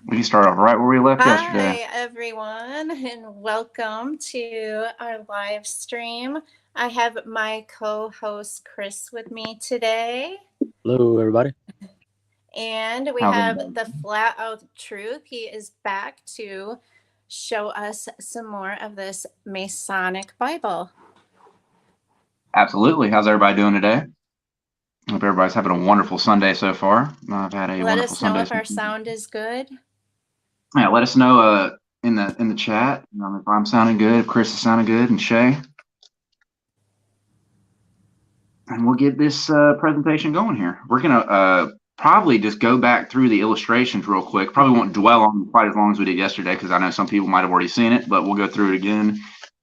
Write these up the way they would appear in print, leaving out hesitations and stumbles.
We can start off right where we left yesterday. Hi, everyone, and welcome to our live stream. I have my co host Chris with me today, Hello, everybody. and we How's it have going? the Flat Out Truth. He is back to show us some more of this Masonic Bible. Absolutely. How's everybody doing today? Hope everybody's having a wonderful Sunday so far. I've had a Let wonderful us know Sunday. if our sound is good. Yeah, let us know in the chat if I'm sounding good, if Chris is sounding good, and Shay. And we'll get this presentation going here. We're gonna probably just go back through the illustrations real quick. Probably won't dwell on them quite as long as we did yesterday because I know some people might have already seen it, but we'll go through it again.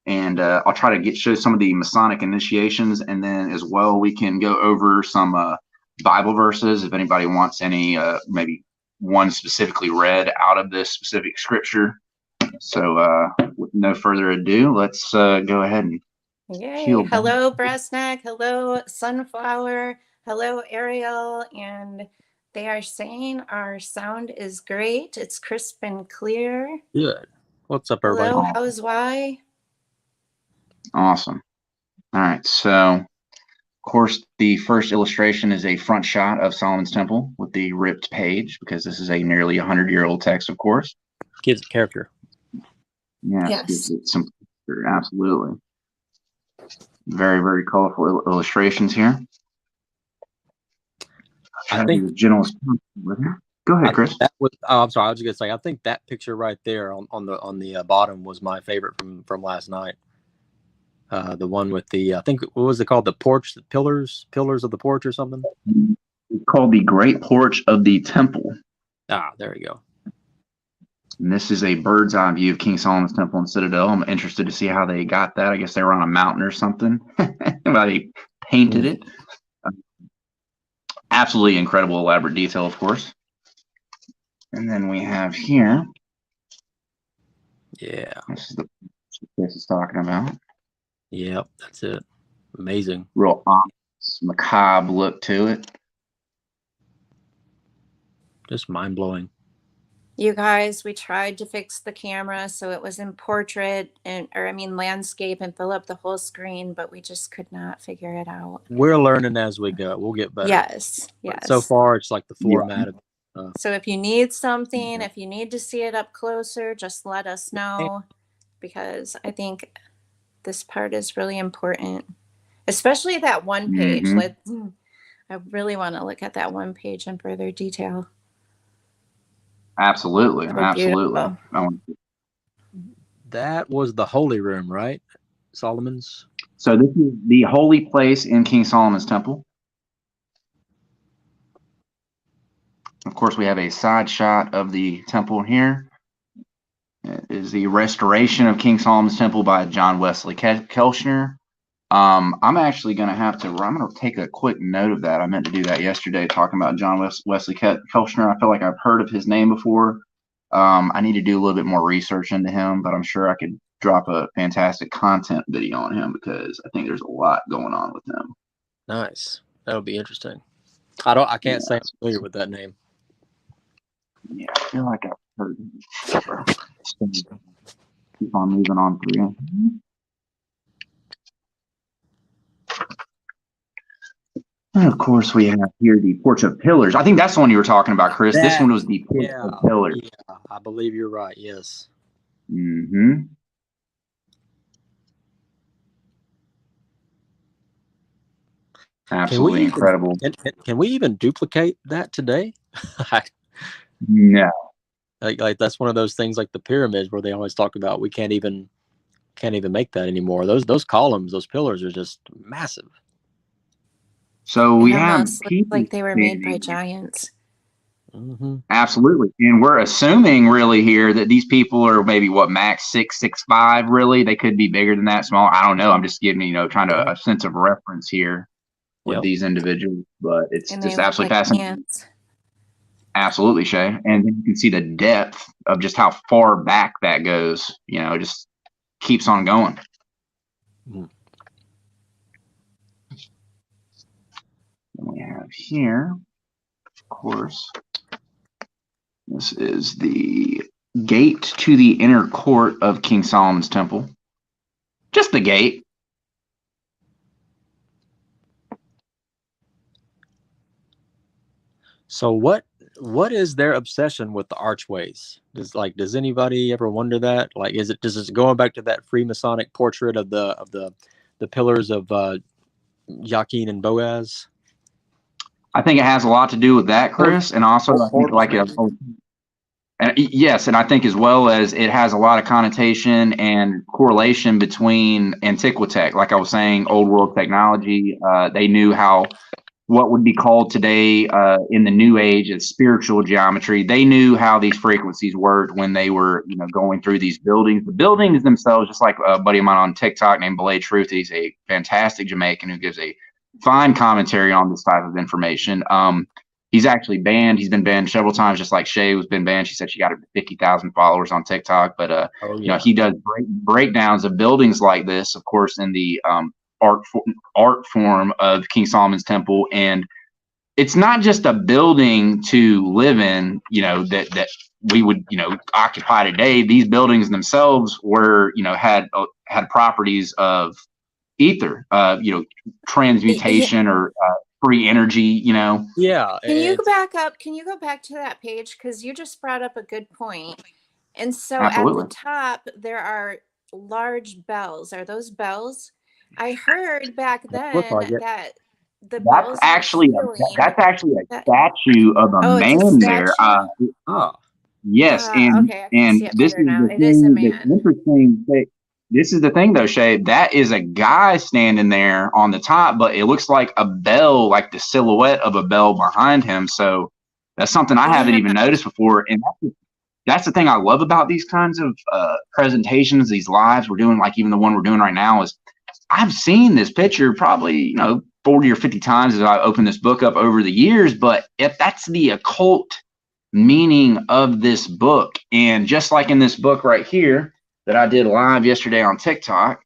And I'll try to show some of the Masonic initiations, and then as well we can go over some Bible verses if anybody wants any, maybe one specifically read out of this specific scripture. So with no further ado, let's go ahead and Yay. Hello, Brassneck. Hello, Sunflower. Hello, Ariel. And they are saying our sound is great. It's crisp and clear. Good. What's up, everybody? Hello, how's Y? Awesome. All right. So, of course, the first illustration is a front shot of Solomon's Temple with the ripped page because this is a nearly 100-year-old text, of course. Gives it character. Yeah, Yes. gives it some character, absolutely. Very, very colorful illustrations here. I think Go ahead, Chris. that was. Oh, I'm sorry. I was just gonna say. I think that picture right there on the bottom was my favorite from last night. The one with the I think what was it called? The porch, the pillars of the porch or something. It's called the Great Porch of the Temple. Ah, there you go. And this is a bird's eye view of King Solomon's Temple and Citadel. I'm interested to see how they got that. I guess they were on a mountain or something. They painted it. Absolutely incredible, elaborate detail, of course. And then we have here. Yeah. This is the this is talking about. Yep, that's it. Amazing. Real ominous, macabre look to it. Just mind blowing. You guys, we tried to fix the camera so it was in portrait landscape and fill up the whole screen, but we just could not figure it out. We're learning as we go. We'll get better. Yes. But so far, it's like the format of. So if you need something, if you need to see it up closer, just let us know, because I think this part is really important, especially that one page. I really want to look at that one page in further detail. Absolutely, So absolutely. That was the holy room, right? Solomon's. So this is the holy place in King Solomon's Temple. Of course, we have a side shot of the temple here. It is the restoration of King Solomon's Temple by John Wesley Kelchner. I'm actually going to I'm going to take a quick note of that. I meant to do that yesterday, talking about John Wesley Kelchner. I feel like I've heard of his name before. I need to do a little bit more research into him, but I'm sure I could drop a fantastic content video on him because I think there's a lot going on with him. Nice. That'll be interesting. I can't say I'm familiar with that name. Yeah, I feel like I've heard him before. Keep on moving on through. And of course, we have here the Porch of Pillars. I think that's the one you were talking about, Chris. This one was the Porch of Pillars. Yeah, I believe you're right. Yes. Mm-hmm. Absolutely incredible. Can we even duplicate that today? No. Like that's one of those things like the pyramids where they always talk about we can't even make that anymore. Those columns, those pillars are just massive. So we have people like they were made by giants. Mm-hmm. Absolutely, and we're assuming really here that these people are maybe max 6'5". Really, they could be bigger than that. Small. I don't know. I'm just giving trying to a sense of reference here with these individuals, but it's just absolutely fascinating. Ants. Absolutely, Shay, and then you can see the depth of just how far back that goes. It just keeps on going. Mm. And we have here, of course, This is the gate to the inner court of King Solomon's temple. Just the gate. So what is their obsession with the archways? Does anybody ever wonder that? Like, does it go back to that Freemasonic portrait of the pillars of Joaquin and Boaz? I think it has a lot to do with that, Chris, and also I think like yes, and I think as well as it has a lot of connotation and correlation between Antiquitech, like I was saying, old world technology. They knew how what would be called today in the new age as spiritual geometry. They knew how these frequencies worked when they were, going through these buildings. The buildings themselves, just like a buddy of mine on TikTok named Belay Truth, he's a fantastic Jamaican who gives a fine commentary on this type of information. He's actually banned. He's been banned several times, just like Shay was been banned. She said she got 50,000 followers on TikTok. But he does breakdowns of buildings like this, of course, in the art form of King Solomon's Temple, and it's not just a building to live in, that we would occupy today. These buildings themselves were had properties of ether, transmutation or free energy. Yeah. Can you go back up? Can you go back to that page, because you just brought up a good point. And so Absolutely. At the top there are large bells. Are those bells? I heard back then that the bells that's actually a statue of a man there. Yes, and okay, I can see it this better is now. the It is a thing man. that's interesting. This is the thing, though, Shay. That is a guy standing there on the top, but it looks like a bell, like the silhouette of a bell behind him. So that's something I haven't even noticed before, and that's the thing I love about these kinds of presentations, these lives we're doing, like even the one we're doing right now, is I've seen this picture probably 40 or 50 times as I opened this book up over the years. But if that's the occult meaning of this book, and just like in this book right here that I did live yesterday on TikTok,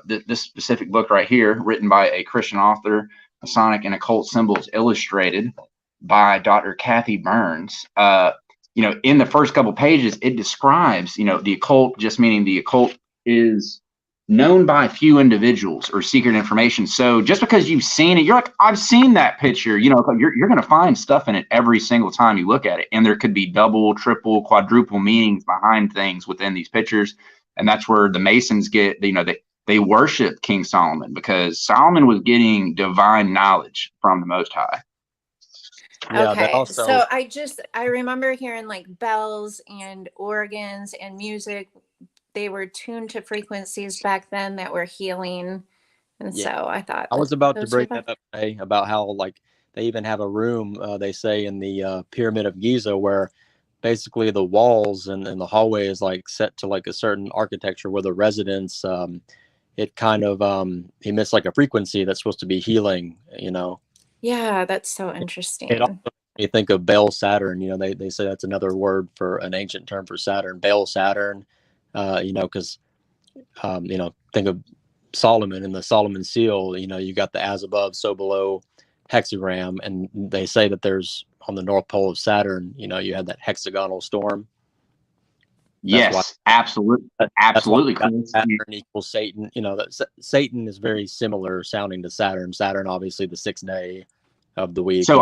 this specific book right here, written by a Christian author, Masonic and Occult Symbols Illustrated by Dr. Kathy Burns. In the first couple pages, it describes, the occult, just meaning the occult is known by few individuals or secret information. So just because you've seen it, you're like, I've seen that picture, you're going to find stuff in it every single time you look at it. And there could be double, triple, quadruple meanings behind things within these pictures. And that's where the Masons get, they worship King Solomon, because Solomon was getting divine knowledge from the Most High. Yeah, okay, so I remember hearing like bells and organs and music. They were tuned to frequencies back then that were healing. And so I thought, I was about to bring that up today about how like they even have a room, they say, in the Pyramid of Giza, where basically the walls and the hallway is like set to like a certain architecture where the residents, it kind of emits like a frequency that's supposed to be healing, Yeah, that's so interesting. It also makes me think of Baal Saturn. They say that's another word for an ancient term for Saturn, Baal Saturn. Because think of Solomon and the Solomon seal. You got the as above, so below hexagram, and they say that there's on the North Pole of Saturn. You had that hexagonal storm. Yes, absolutely. Saturn equals Satan. Satan is very similar sounding to Saturn. Saturn, obviously, the 6th day of the week. So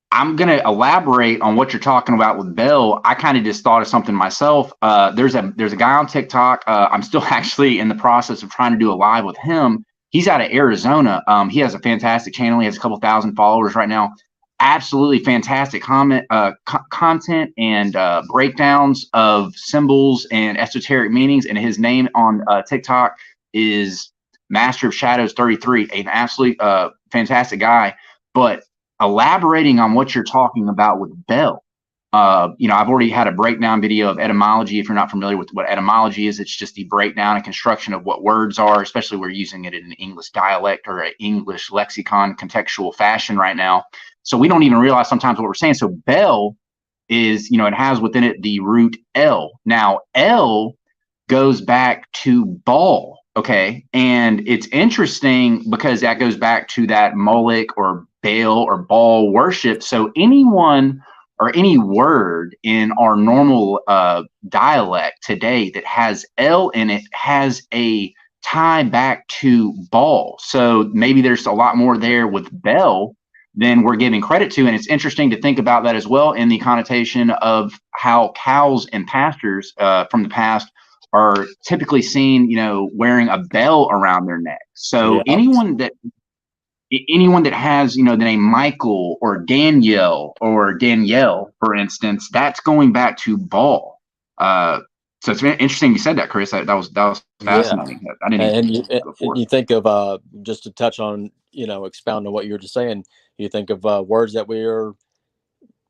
I'm going to elaborate on what you're talking about with Bell. I kind of just thought of something myself. There's a guy on TikTok. I'm still actually in the process of trying to do a live with him. He's out of Arizona. He has a fantastic channel. He has a couple thousand followers right now. Absolutely fantastic content and breakdowns of symbols and esoteric meanings. And his name on TikTok is Master of Shadows 33, an absolute fantastic guy. But elaborating on what you're talking about with Bell, I've already had a breakdown video of etymology. If you're not familiar with what etymology is, it's just the breakdown and construction of what words are, especially we're using it in an English dialect or an English lexicon contextual fashion right now. So we don't even realize sometimes what we're saying. So Bell is, it has within it the root L. Now, L goes back to Baal, okay? And it's interesting because that goes back to that Moloch or Baal or Baal worship. So anyone or any word in our normal dialect today that has L in it has a tie back to ball. So maybe there's a lot more there with bell than we're giving credit to. And it's interesting to think about that as well in the connotation of how cows and pastors from the past are typically seen, wearing a bell around their neck. So anyone that has, the name Michael or Danielle, for instance, that's going back to ball. So it's interesting you said that, Chris. That was fascinating. Yeah. I didn't and even you think of just to touch on, expound on what you were just saying. You think of words that we are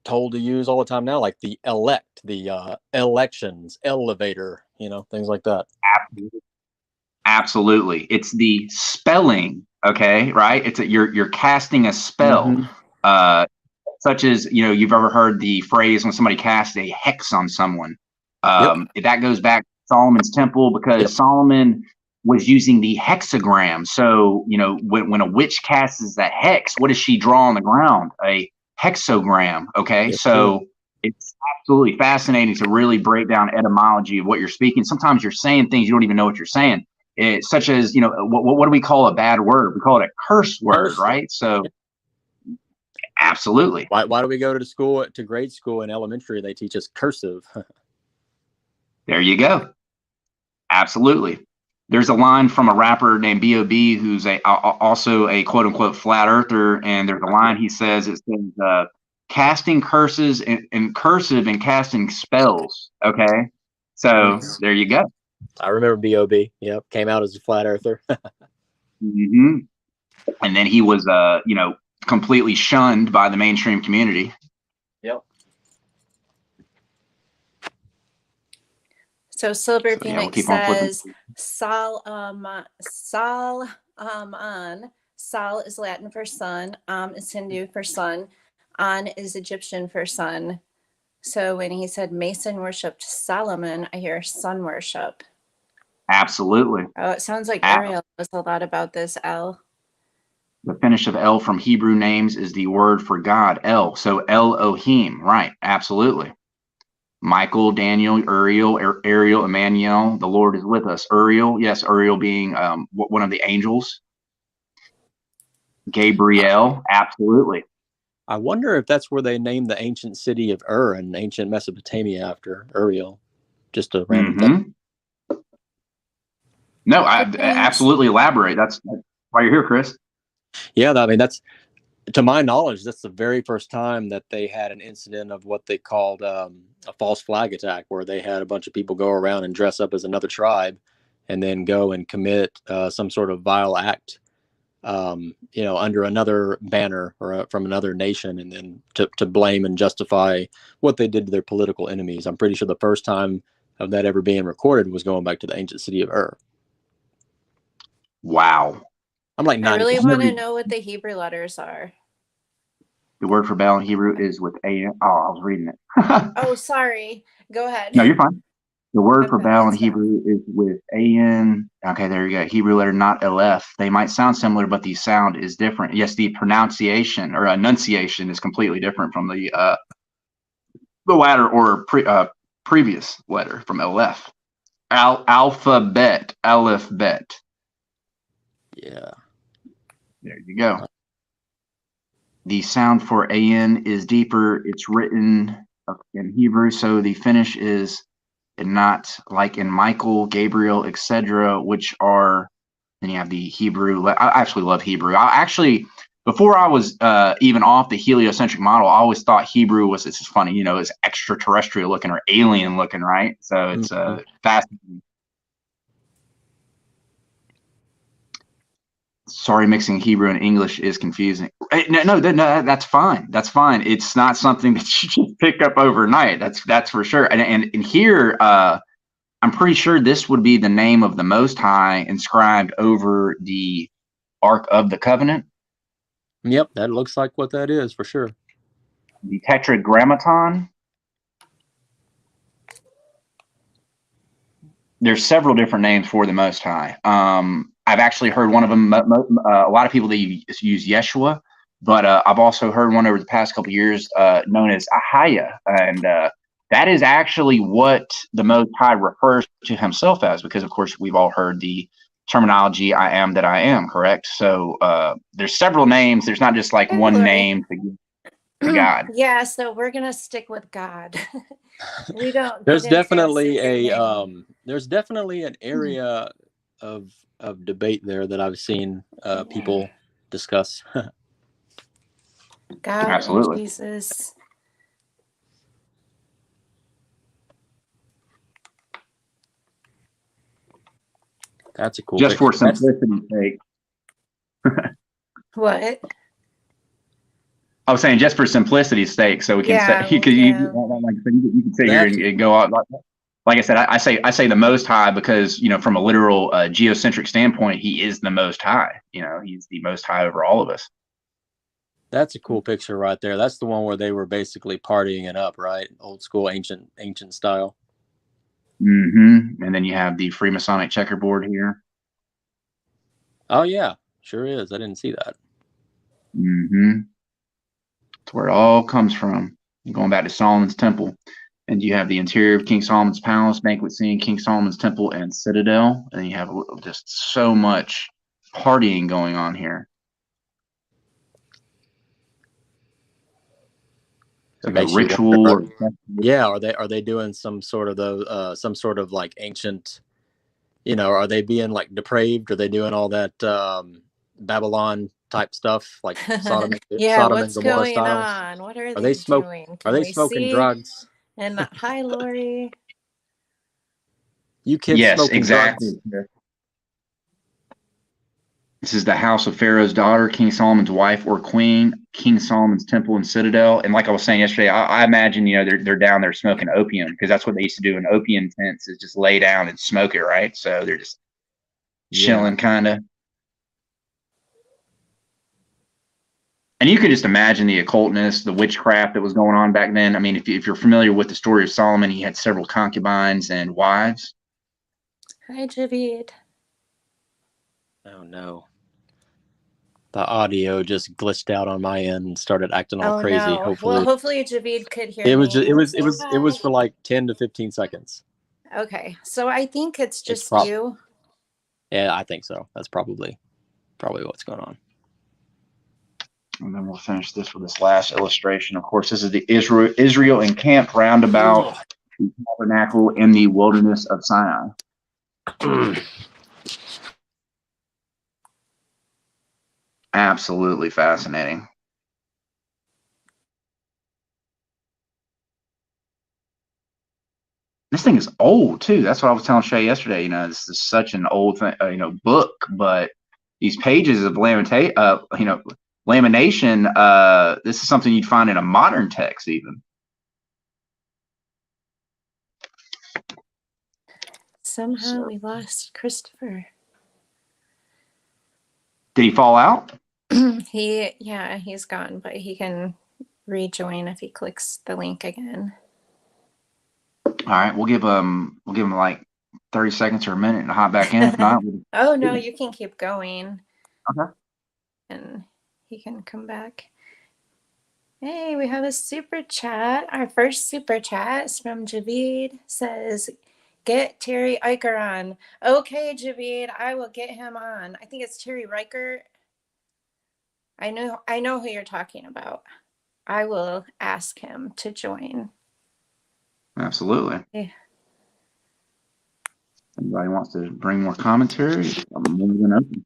told to use all the time now, like the elect, the elections, elevator, things like that. Absolutely. It's the spelling. Okay, right? It's you're casting a spell. Such as, you've ever heard the phrase when somebody casts a hex on someone. That goes back to Solomon's temple, because Solomon was using the hexagram. So, when a witch casts that hex, what does she draw on the ground? A hexagram. Okay. So it's absolutely fascinating to really break down etymology of what you're speaking. Sometimes you're saying things you don't even know what you're saying. Such as, what do we call a bad word? We call it a curse word, right? So absolutely. Why do we go to grade school in elementary? They teach us cursive. There you go. Absolutely. There's a line from a rapper named B.O.B. who's also a quote unquote flat earther. And there's a line it says, casting curses in cursive and casting spells. Okay. So there you go. I remember B.O.B. Yep. Came out as a flat earther. And then he was, completely shunned by the mainstream community. So Silver Phoenix says Solomon. Sol is Latin for sun. Is Hindu for sun. An is Egyptian for sun. So when he said Mason worshipped Solomon, I hear sun worship. Absolutely. Oh, it sounds like Ariel knows a lot about this, El. The finish of El from Hebrew names is the word for God, El. So Elohim, right? Absolutely. Michael, Daniel, Uriel, Ariel, Emmanuel, the Lord is with us. Uriel, yes, Uriel being one of the angels. Gabriel, absolutely. I wonder if that's where they named the ancient city of Ur in ancient Mesopotamia after Uriel. Just a random thing. No, I absolutely elaborate. That's why you're here, Chris. Yeah, I mean, that's, to my knowledge, that's the very first time that they had an incident of what they called a false flag attack, where they had a bunch of people go around and dress up as another tribe and then go and commit some sort of vile act, under another banner or from another nation, and then to blame and justify what they did to their political enemies. I'm pretty sure the first time of that ever being recorded was going back to the ancient city of Ur. Wow. I'm like, I really want to know what the Hebrew letters are. The word for bell in Hebrew is with A. Oh, I was reading it. Oh, sorry. Go ahead. No, you're fine. The word for bell in Hebrew is with A-N. Okay, there you go. Hebrew letter, not Aleph. They might sound similar, but the sound is different. Yes, the pronunciation or enunciation is completely different from the latter or previous letter from Aleph. Alphabet. Yeah. There you go. The sound for AN is deeper. It's written in Hebrew, so the finish is not like in Michael, Gabriel, etc., which are, then you have the Hebrew. I actually love Hebrew. Before I was even off the heliocentric model, I always thought Hebrew was, it's just funny, it's extraterrestrial looking or alien looking, right? So it's fascinating. Sorry, mixing Hebrew and English is confusing. No, that's fine. That's fine. It's not something that you just pick up overnight. That's for sure. And here, I'm pretty sure this would be the name of the Most High inscribed over the Ark of the Covenant. Yep, that looks like what that is for sure. The Tetragrammaton. There's several different names for the Most High. I've actually heard one of them. A lot of people that use Yeshua. but I've also heard one over the past couple of years known as Ahaya, and that is actually what the Most High refers to himself as, because of course we've all heard the terminology "I am that I am," correct? So there's several names. There's not just like Hey, one Lori. name to God. Yeah, so we're gonna stick with God. We don't. There's get into definitely secret name. there's definitely an area of debate there that I've seen people discuss. God Absolutely. and Jesus. That's a cool Just picture. for simplicity's sake. What? I was saying just for simplicity's sake, so we can say Yeah, yeah. like I said, you can sit here and go out. Like I said, I say the Most High because from a literal geocentric standpoint, he is the Most High. He's the Most High over all of us. That's a cool picture right there. That's the one where they were basically partying it up, right? Old school, ancient style. Mm-hmm. And then you have the Freemasonic checkerboard here. Oh yeah, sure is. I didn't see that. Mm-hmm. That's where it all comes from. Going back to Solomon's Temple. And you have the interior of King Solomon's Palace, banquet scene, King Solomon's Temple, and Citadel. And you have just so much partying going on here. It's like a ritual. Yeah, are they doing some sort of like ancient, are they being like depraved? Are they doing all that Babylon type stuff like Sodom, Yeah, Sodom what's and Gomorrah going style? on? What are Are they they doing? Are they smoking drugs? And hi, Lori. You kids Yes, smoking exactly. drugs? This is the house of Pharaoh's daughter, King Solomon's wife or queen, King Solomon's Temple and Citadel. And like I was saying yesterday, I imagine they're down there smoking opium, because that's what they used to do in opium tents, is just lay down and smoke it, right? So they're just chilling, kind of. And you can just imagine the occultness, the witchcraft that was going on back then. I mean, if you're familiar with the story of Solomon, he had several concubines and wives. Hi, Javid. Oh no. The audio just glitched out on my end and started acting all crazy. No. Hopefully, hopefully Javid could hear it me. was for like 10 to 15 seconds. Okay, so I think it's just you. Yeah, I think so. That's probably what's going on. And then we'll finish this with this last illustration. Of course, this is the Israel encamped roundabout the tabernacle in the wilderness of Sinai. Absolutely fascinating. This thing is old too. That's what I was telling Shay yesterday. This is such an old thing, book, but these pages of lamination. This is something you'd find in a modern text, even. Somehow we lost Christopher. Did he fall out? He's gone, but he can rejoin if he clicks the link again. All right, we'll give him like 30 seconds or a minute and hop back in. If not, oh no, you can keep going. Okay. And he can come back. Hey, we have a super chat. Our first super chat is from Javid. Says, "Get Terry Eicher on." Okay, Javid, I will get him on. I think it's Terry Riker. I know who you're talking about. I will ask him to join. Absolutely. Yeah. Anybody wants to bring more commentary? I'm more than open.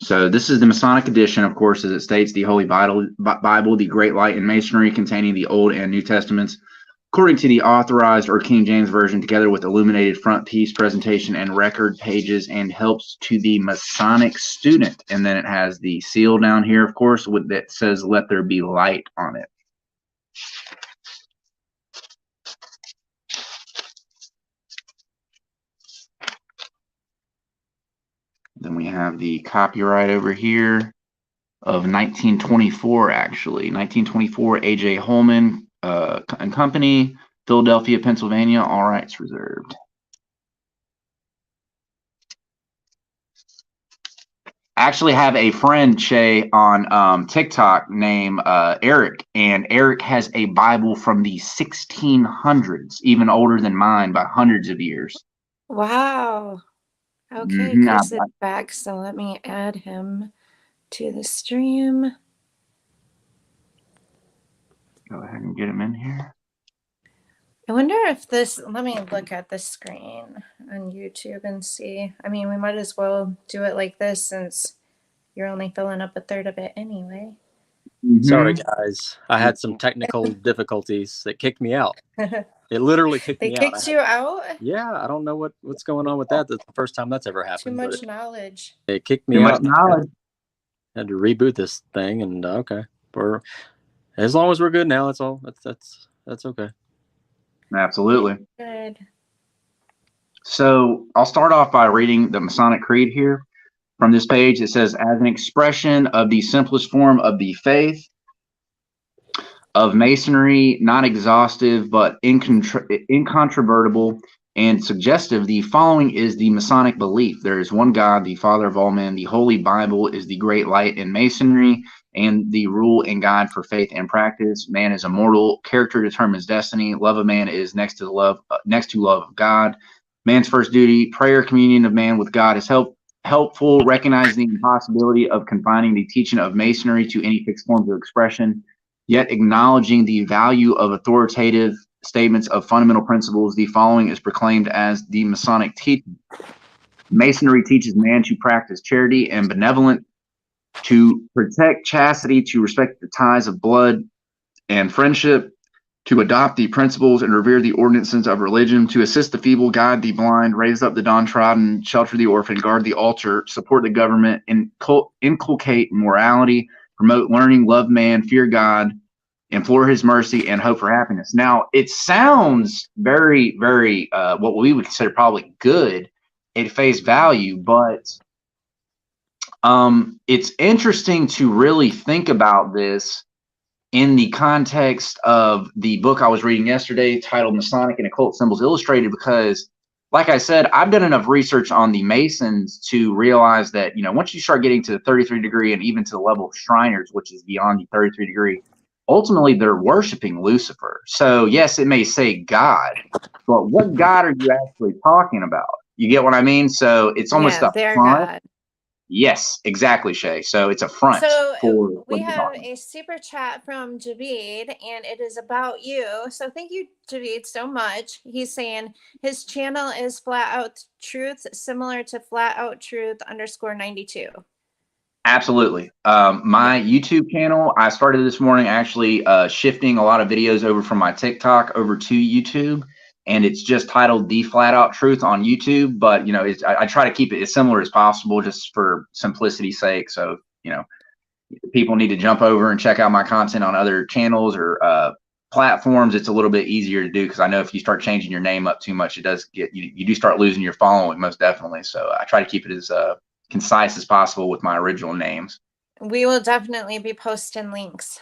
So this is the Masonic edition, of course, as it states, the Holy Bible, the Great Light and Masonry, containing the Old and New Testaments, according to the Authorized or King James Version, together with illuminated front piece presentation and record pages, and helps to the Masonic student. And then it has the seal down here, of course, that says, "Let there be light" on it. Then we have the copyright over here of 1924, actually. 1924, A.J. Holman and Company, Philadelphia, Pennsylvania, all rights reserved. actually have a friend, Shay, on TikTok named Eric, and Eric has a Bible from the 1600s, even older than mine by hundreds of years. Wow. Okay, Mhm, Chris is back, so let me add him to the stream. Go ahead and get him in here. I wonder if this, let me look at the screen on YouTube and see. I mean, we might as well do it like this since you're only filling up a third of it anyway. Sorry, guys. I had some technical difficulties that kicked me out. It literally kicked me out. They kicked you out? Yeah, I don't know what's going on with that. That's the first time that's ever happened. Too much knowledge. It kicked me out. Had to reboot this thing, and okay. As long as we're good now, that's all. That's okay. Absolutely. Good. So I'll start off by reading the Masonic Creed here. From this page, it says, as an expression of the simplest form of the faith of Masonry, not exhaustive but incontrovertible and suggestive, the following is the Masonic belief. There is one God, the Father of all men. The Holy Bible is the great light in Masonry and the rule and guide for faith and practice. Man is immortal. Character determines destiny. Love of man is next to love of God. Man's first duty, prayer, communion of man with God is helpful, recognizing the impossibility of confining the teaching of Masonry to any fixed forms of expression, yet acknowledging the value of authoritative statements of fundamental principles. The following is proclaimed as the Masonic teaching. Masonry teaches man to practice charity and benevolence, to protect chastity, to respect the ties of blood and friendship, to adopt the principles and revere the ordinances of religion, to assist the feeble, guide the blind, raise up the downtrodden, shelter the orphan, guard the altar, support the government, inculcate morality, promote learning, love man, fear God, implore his mercy, and hope for happiness. Now, it sounds very, very, what we would consider probably good at face value, but it's interesting to really think about this in the context of the book I was reading yesterday titled Masonic and Occult Symbols Illustrated, because like I said, I've done enough research on the Masons to realize that, you know, once you start getting to the 33 degree and even to the level of Shriners, which is beyond the 33 degree, ultimately they're worshiping Lucifer. So yes, it may say God, but what God are you actually talking about? You get what I mean? So it's almost their God. Yes, exactly, Shay. So it's a front. So we have a super chat from Javid, and it is about you. So thank you, Javid, so much. He's saying his channel is Flat Out Truth, similar to Flat Out Truth _92. Absolutely. My YouTube channel, I started this morning actually shifting a lot of videos over from my TikTok over to YouTube. And it's just titled The Flat Out Truth on YouTube. But, you know, I try to keep it as similar as possible just for simplicity's sake. So, you know, people need to jump over and check out my content on other channels or platforms. It's a little bit easier to do because I know if you start changing your name up too much, it does get you do start losing your following, most definitely. So I try to keep it as concise as possible with my original names. We will definitely be posting links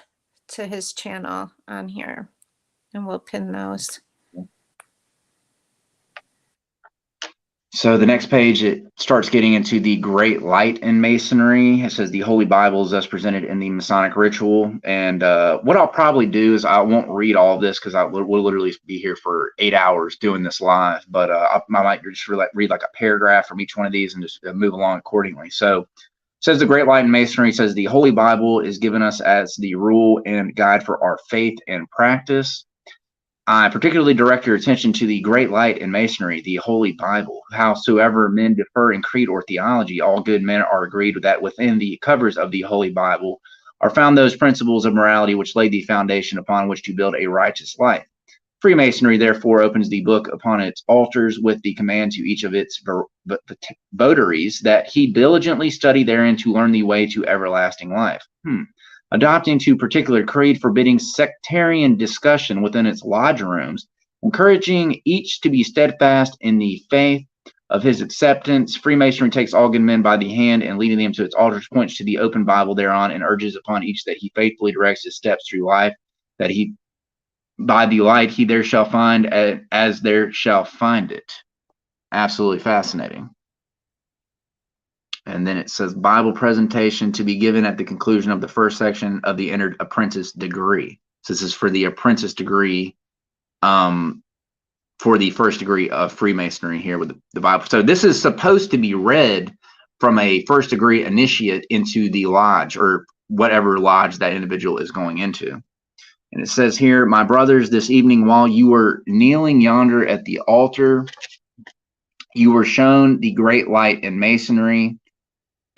to his channel on here, and we'll pin those. So the next page, it starts getting into the great light in Masonry. It says the Holy Bible is thus presented in the Masonic ritual. And what I'll probably do is I won't read all of this because we'll literally be here for 8 hours doing this live. But I might just read like a paragraph from each one of these and just move along accordingly. So it says the great light in Masonry says the Holy Bible is given us as the rule and guide for our faith and practice. I particularly direct your attention to the great light in Masonry, the Holy Bible. Howsoever men differ in creed or theology, all good men are agreed that within the covers of the Holy Bible are found those principles of morality which lay the foundation upon which to build a righteous life. Freemasonry, therefore, opens the book upon its altars with the command to each of its votaries that he diligently study therein to learn the way to everlasting life. Adopting to particular creed, forbidding sectarian discussion within its lodge rooms, encouraging each to be steadfast in the faith of his acceptance. Freemasonry takes all good men by the hand and leading them to its altars, points to the open Bible thereon, and urges upon each that he faithfully directs his steps through life, that he by the light he there shall find as there shall find it. Absolutely fascinating. And then it says Bible presentation to be given at the conclusion of the first section of the entered apprentice degree. So this is for the apprentice degree, for the first degree of Freemasonry here with the Bible. So this is supposed to be read from a first degree initiate into the lodge or whatever lodge that individual is going into. And it says here, my brothers, this evening while you were kneeling yonder at the altar, you were shown the great light in Masonry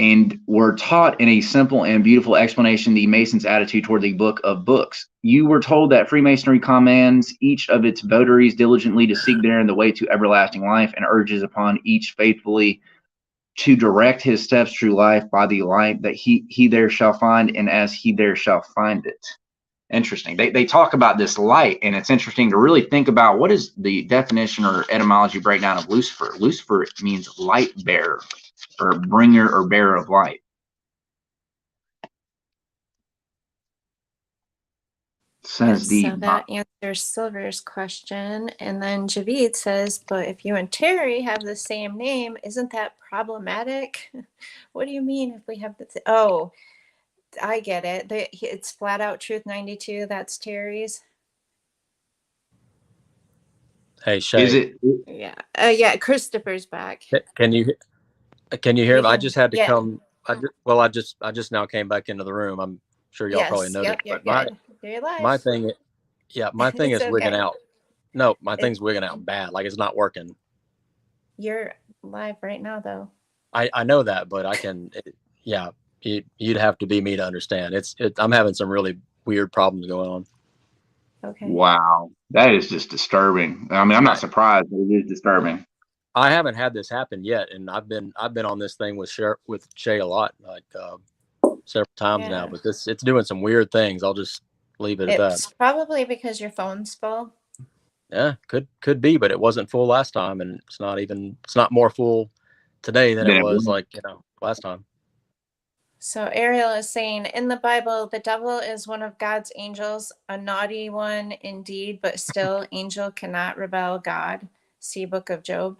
and were taught in a simple and beautiful explanation the Mason's attitude toward the book of books. You were told that Freemasonry commands each of its votaries diligently to seek therein the way to everlasting life and urges upon each faithfully to direct his steps through life by the light that he there shall find and as he there shall find it. Interesting. They talk about this light, and it's interesting to really think about what is the definition or etymology breakdown of Lucifer. Lucifer means light bearer or bringer or bearer of light. Says so that answers Silver's question. And then Javid says, but if you and Terry have the same name, isn't that problematic? What do you mean if we have the oh, I get it. It's Flat Out Truth 92. That's Terry's. Hey, Shay. Is it? Yeah. Yeah. Christopher's back. Can you hear me? I just had to come. I just now came back into the room. I'm sure y'all probably know that. But my thing is wigging out. No, my thing's wigging out bad. Like it's not working. You're live right now, though. I know that, but I can. You'd have to be me to understand. I'm having some really weird problems going on. Okay. Wow, that is just disturbing. I mean, I'm not surprised, but it is disturbing. I haven't had this happen yet, and I've been on this thing with Shay a lot, like several times now. But it's doing some weird things. I'll just leave it at that. It's probably because your phone's full. Yeah, could be, but it wasn't full last time, and it's not more full today than it was last time. So Ariel is saying, in the Bible, the devil is one of God's angels, a naughty one indeed, but still angel cannot rebel God. See Book of Job.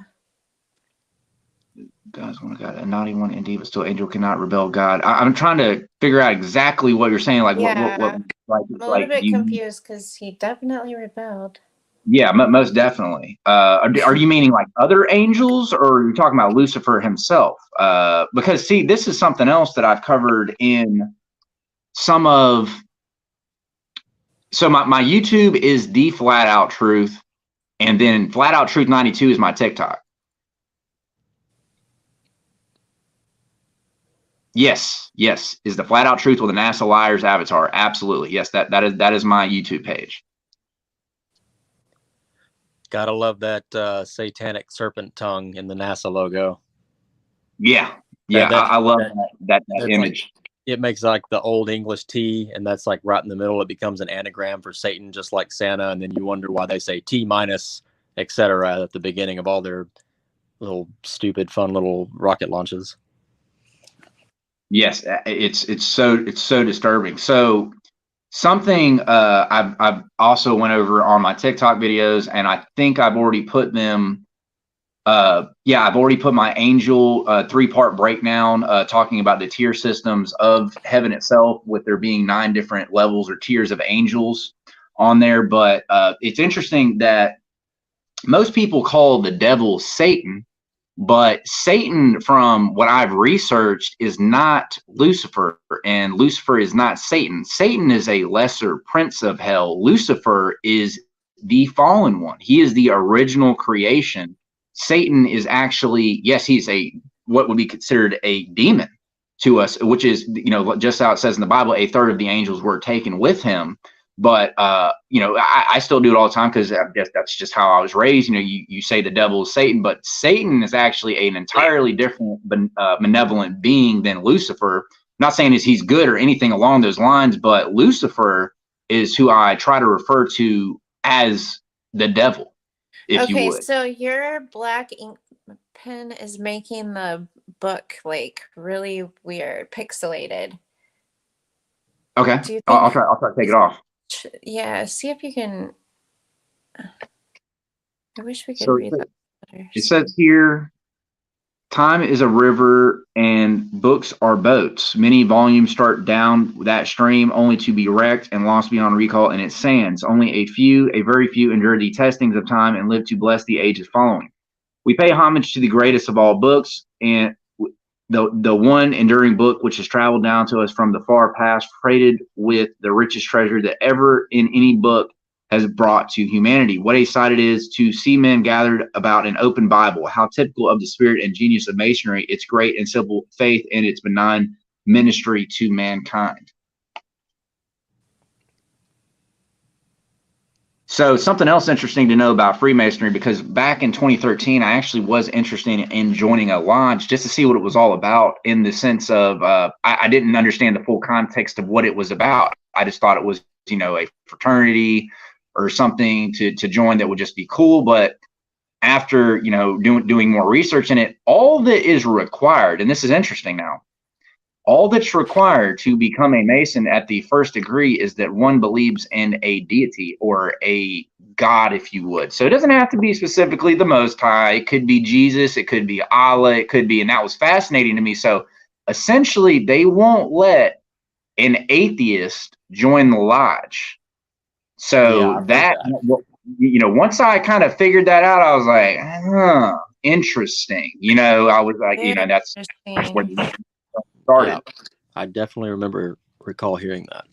God's one of God, a naughty one indeed, but still angel cannot rebel God. I'm trying to figure out exactly what you're saying. Like what I'm a little bit confused because he definitely rebelled. Yeah, most definitely. Are you meaning like other angels, or are you talking about Lucifer himself? Because see, this is something else that I've covered in some of. So my YouTube is the Flat Out Truth, and then Flat Out Truth 92 is my TikTok. Yes, is the Flat Out Truth with a NASA liar's avatar. Absolutely, yes. That is my YouTube page. Gotta love that satanic serpent tongue in the NASA logo. Yeah. I love that image. Like, it makes like the old English T, and that's like right in the middle. It becomes an anagram for Satan, just like Santa. And then you wonder why they say T minus, etc. at the beginning of all their little stupid, fun little rocket launches. Yes, it's so disturbing. So something I've also went over on my TikTok videos, and I think I've already put them. I've already put my angel 3-part breakdown talking about the tier systems of heaven itself, with there being 9 different levels or tiers of angels on there. But it's interesting that most people call the devil Satan, but Satan, from what I've researched, is not Lucifer, and Lucifer is not Satan. Satan is a lesser prince of hell. Lucifer is the fallen one. He is the original creation. Satan is actually, yes, he's what would be considered a demon to us, which is, just how it says in the Bible, 1/3 of the angels were taken with him. But, I still do it all the time because that's just how I was raised. You say the devil is Satan, but Satan is actually an entirely different benevolent being than Lucifer. I'm not saying he's good or anything along those lines, but Lucifer is who I try to refer to as the devil, if you would. So your black ink pen is making the book like really weird, pixelated. Okay, I'll try to take it off. Yeah, see if you can. I wish we could read that better. It says here, Time is a river and books are boats. Many volumes start down that stream only to be wrecked and lost beyond recall in its sands. Only a very few, endure the testings of time and live to bless the ages following. We pay homage to the greatest of all books, and the one enduring book which has traveled down to us from the far past, freighted with the richest treasure that ever in any book has brought to humanity. What a sight it is to see men gathered about an open Bible. How typical of the spirit and genius of Masonry, its great and simple faith, and its benign ministry to mankind. So something else interesting to know about Freemasonry, because back in 2013, I actually was interested in joining a lodge just to see what it was all about, in the sense of I didn't understand the full context of what it was about. I just thought it was, a fraternity or something to join that would just be cool. But after, doing more research in it, all that is required, and this is interesting now, all that's required to become a Mason at the first degree is that one believes in a deity or a God, if you would. So it doesn't have to be specifically the Most High. It could be Jesus. It could be Allah. It could be, and that was fascinating to me. So essentially, they won't let an atheist join the lodge. So that, once I kind of figured that out, I was like, interesting. I was like, that's where started. Yeah, I definitely recall hearing that.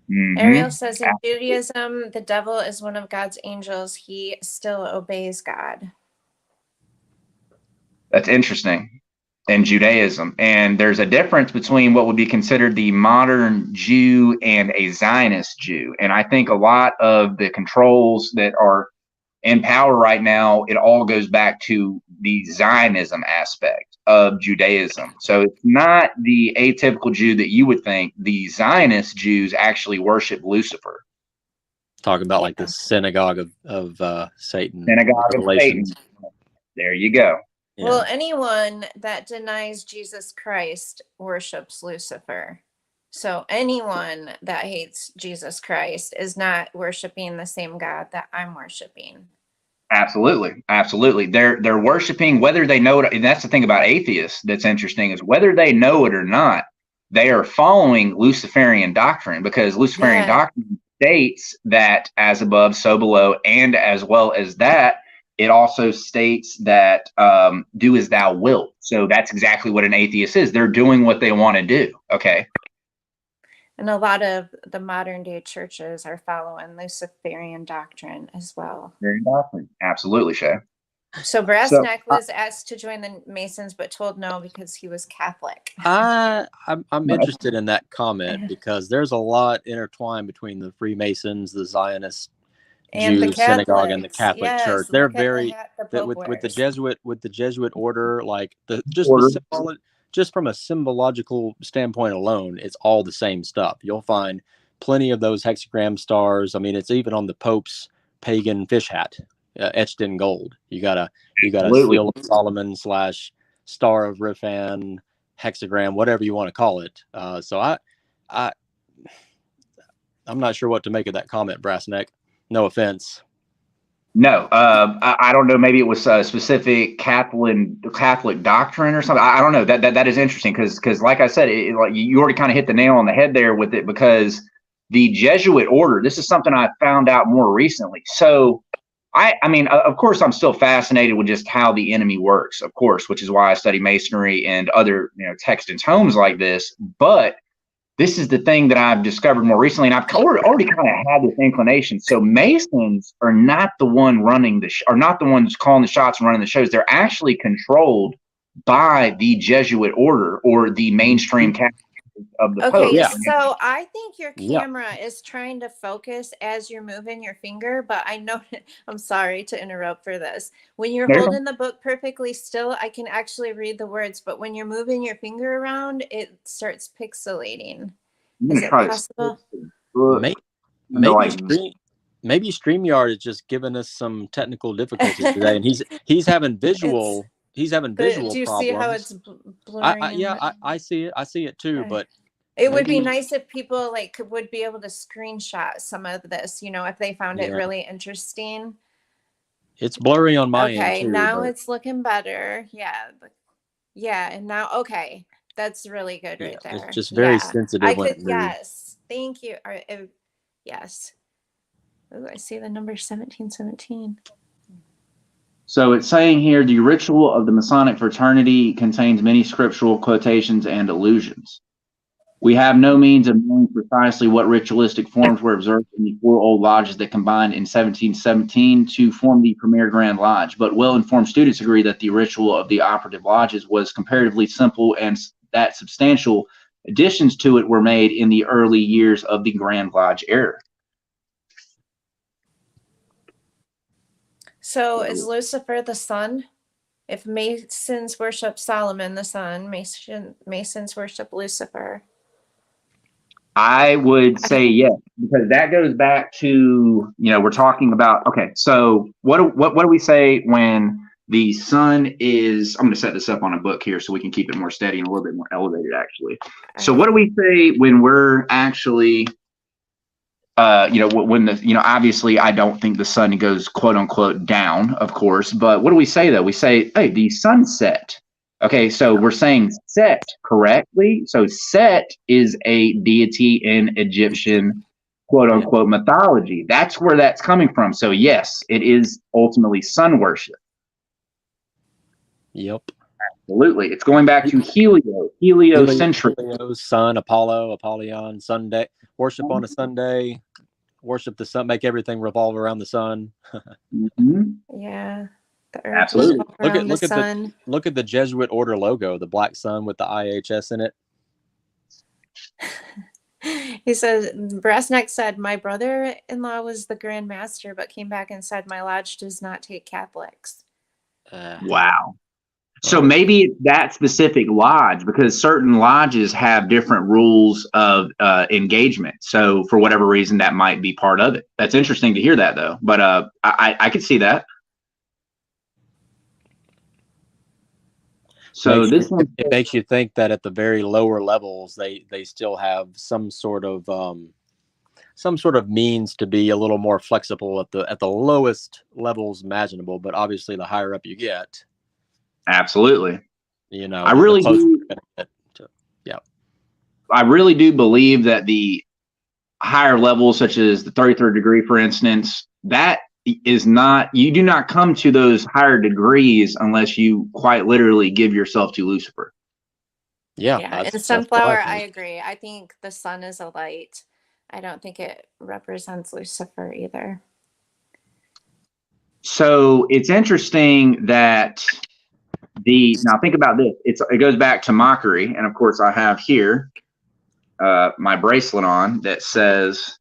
Mm-hmm. Ariel says in Judaism, the devil is one of God's angels. He still obeys God. That's interesting. In Judaism, and there's a difference between what would be considered the modern Jew and a Zionist Jew. And I think a lot of the controls that are in power right now, it all goes back to the Zionism aspect of Judaism. So it's not the atypical Jew that you would think. The Zionist Jews actually worship Lucifer. Talking about like the synagogue of Satan. Synagogue of Satan. There you go. Yeah. Well, anyone that denies Jesus Christ worships Lucifer. So anyone that hates Jesus Christ is not worshiping the same God that I'm worshiping. Absolutely. Absolutely. They're worshiping, whether they know it. And that's the thing about atheists that's interesting, is whether they know it or not, they are following Luciferian doctrine, because Luciferian doctrine states that as above, so below, and as well as that, it also states that do as thou wilt. So that's exactly what an atheist is. They're doing what they want to do. Okay. And a lot of the modern day churches are following Luciferian doctrine as well. Doctrine. Absolutely, Shay. So Brassneck was asked to join the Masons, but told no because he was Catholic. I'm interested in that comment, because there's a lot intertwined between the Freemasons, the Zionists, and Jews, synagogue, and the Catholic Church. They're very with the Jesuit order, like just from a symbological standpoint alone, it's all the same stuff. You'll find plenty of those hexagram stars. I mean, it's even on the Pope's pagan fish hat, etched in gold. You got a seal of Solomon / Star of Riphan, hexagram, whatever you want to call it. So I'm not sure what to make of that comment, Brassneck. No offense. No, I don't know. Maybe it was a specific Catholic doctrine or something. I don't know. That is interesting, because like I said, like you already kind of hit the nail on the head there with it, because the Jesuit order. This is something I found out more recently. So I mean, of course, I'm still fascinated with just how the enemy works, of course, which is why I study Masonry and other texts and tomes like this. But this is the thing that I've discovered more recently, and I've already kind of had this inclination. So Masons are not the one running are not the ones calling the shots and running the shows. They're actually controlled by the Jesuit order, or the mainstream Catholic of the Pope. Okay, so I think your camera is trying to focus as you're moving your finger, but I know, I'm sorry to interrupt for this. When you're holding the book perfectly still, I can actually read the words, but when you're moving your finger around, it starts pixelating. Is it possible? Maybe StreamYard is just giving us some technical difficulties today, and he's having visual. He's having visual do you problems. see how it's blurring? I see it. I see it too. Okay. But it would be nice if people would be able to screenshot some of this, if they found it really interesting. It's blurry on my end too. Okay, now it's looking better. Yeah. Yeah, and now, okay, that's really good Yeah, right there. it's just very Yeah, sensitive I when could, it moves. yes, thank you. Yes. Ooh, I see the number 1717. So it's saying here, the ritual of the Masonic fraternity contains many scriptural quotations and allusions. We have no means of knowing precisely what ritualistic forms were observed in the 4 old lodges that combined in 1717 to form the premier Grand Lodge, but well-informed students agree that the ritual of the operative lodges was comparatively simple and that substantial additions to it were made in the early years of the Grand Lodge era. So is Lucifer the sun? If Masons worship Solomon, the sun, Masons worship Lucifer. I would say yes, because that goes back to, we're talking about, okay, so what do we say when the sun is, I'm going to set this up on a book here so we can keep it more steady and a little bit more elevated, actually. So what do we say when we're actually, when the, obviously I don't think the sun goes quote unquote down, of course, but what do we say though? We say, hey, the sunset. Okay, so we're saying Set correctly. So Set is a deity in Egyptian quote unquote mythology. That's where that's coming from. So yes, it is ultimately sun worship. Yep. Absolutely. It's going back to heliocentric. Helio, sun, Apollo, Apollyon, Sunday. Worship on a Sunday. Worship the sun. Make everything revolve around the sun. Yeah. The earth Absolutely. around the sun. Look at the Jesuit order logo, the black sun with the IHS in it. He says, Brassneck said, my brother-in-law was the Grand Master, but came back and said, my lodge does not take Catholics. Wow. So maybe it's that specific lodge, because certain lodges have different rules of engagement. So for whatever reason, that might be part of it. That's interesting to hear that, though. But I could see that. So it makes you think that at the very lower levels, they still have some sort of means to be a little more flexible at the lowest levels imaginable. But obviously, the higher up you get, absolutely, I really do. I really do believe that the higher levels, such as the 33rd degree, for instance, that is not, you do not come to those higher degrees unless you quite literally give yourself to Lucifer. Yeah. In Sunflower, I agree. I think the sun is a light. I don't think it represents Lucifer either. So it's interesting that now think about this. It goes back to mockery. And of course I have here my bracelet on that says,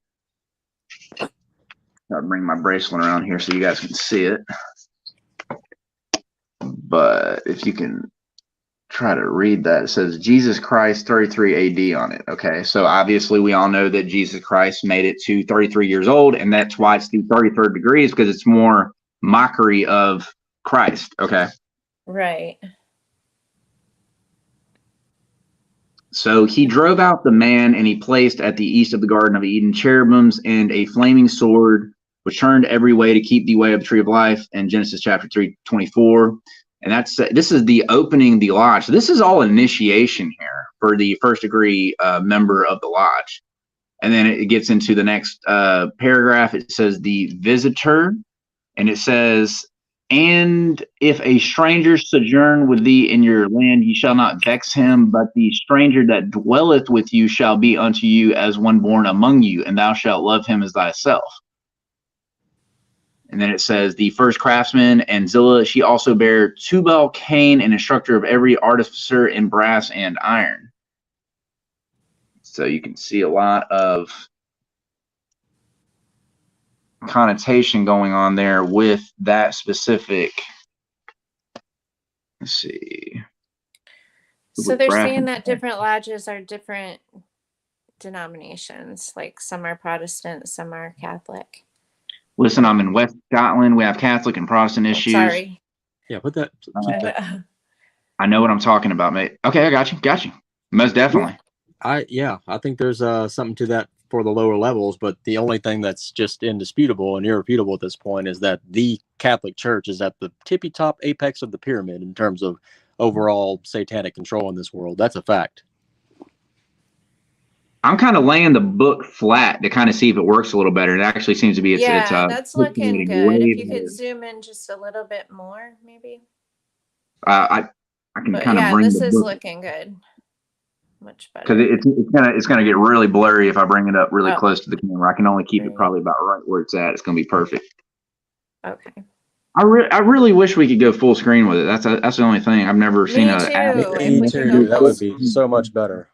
I'll bring my bracelet around here so you guys can see it. But if you can try to read that, it says Jesus Christ 33 AD on it. Okay, so obviously we all know that Jesus Christ made it to 33 years old, and that's why it's the 33rd degrees, because it's more mockery of Christ. Okay, right. So he drove out the man, and he placed at the east of the Garden of Eden cherubims and a flaming sword, which turned every way to keep the way of the tree of life, in Genesis chapter 3:24. And this is the opening the lodge. So this is all initiation here for the first degree member of the lodge. And then it gets into the next paragraph. It says the visitor, and it says, and if a stranger sojourn with thee in your land, ye shall not vex him, but the stranger that dwelleth with you shall be unto you as one born among you, and thou shalt love him as thyself. And then it says, the first craftsman, and Zillah, she also bare Tubal Cain, an instructor of every artificer in brass and iron. So you can see a lot of connotation going on there with that specific. Let's see. So they're saying that different lodges are different denominations, like some are Protestant, some are Catholic. Listen, I'm in West Scotland. We have Catholic and Protestant issues. Sorry. Yeah, put that. I know what I'm talking about, mate. Okay, I got you. Most definitely. I think there's something to that for the lower levels, but the only thing that's just indisputable and irrefutable at this point is that the Catholic Church is at the tippy top apex of the pyramid in terms of overall satanic control in this world. That's a fact. I'm kind of laying the book flat to kind of see if it works a little better. It actually seems to be it's that's looking way good. If you better. could zoom in just a little bit more, maybe. I can But kind of yeah, bring this the is book looking good. Much because better. it's gonna get really blurry if I bring it up really Oh. close to the camera. I can only keep it Right. probably about right where it's at. It's gonna be perfect. Okay. I really wish we could go full screen with it. That's the only thing. I've never seen Me a too. Me If we could too. go That full would be so much better.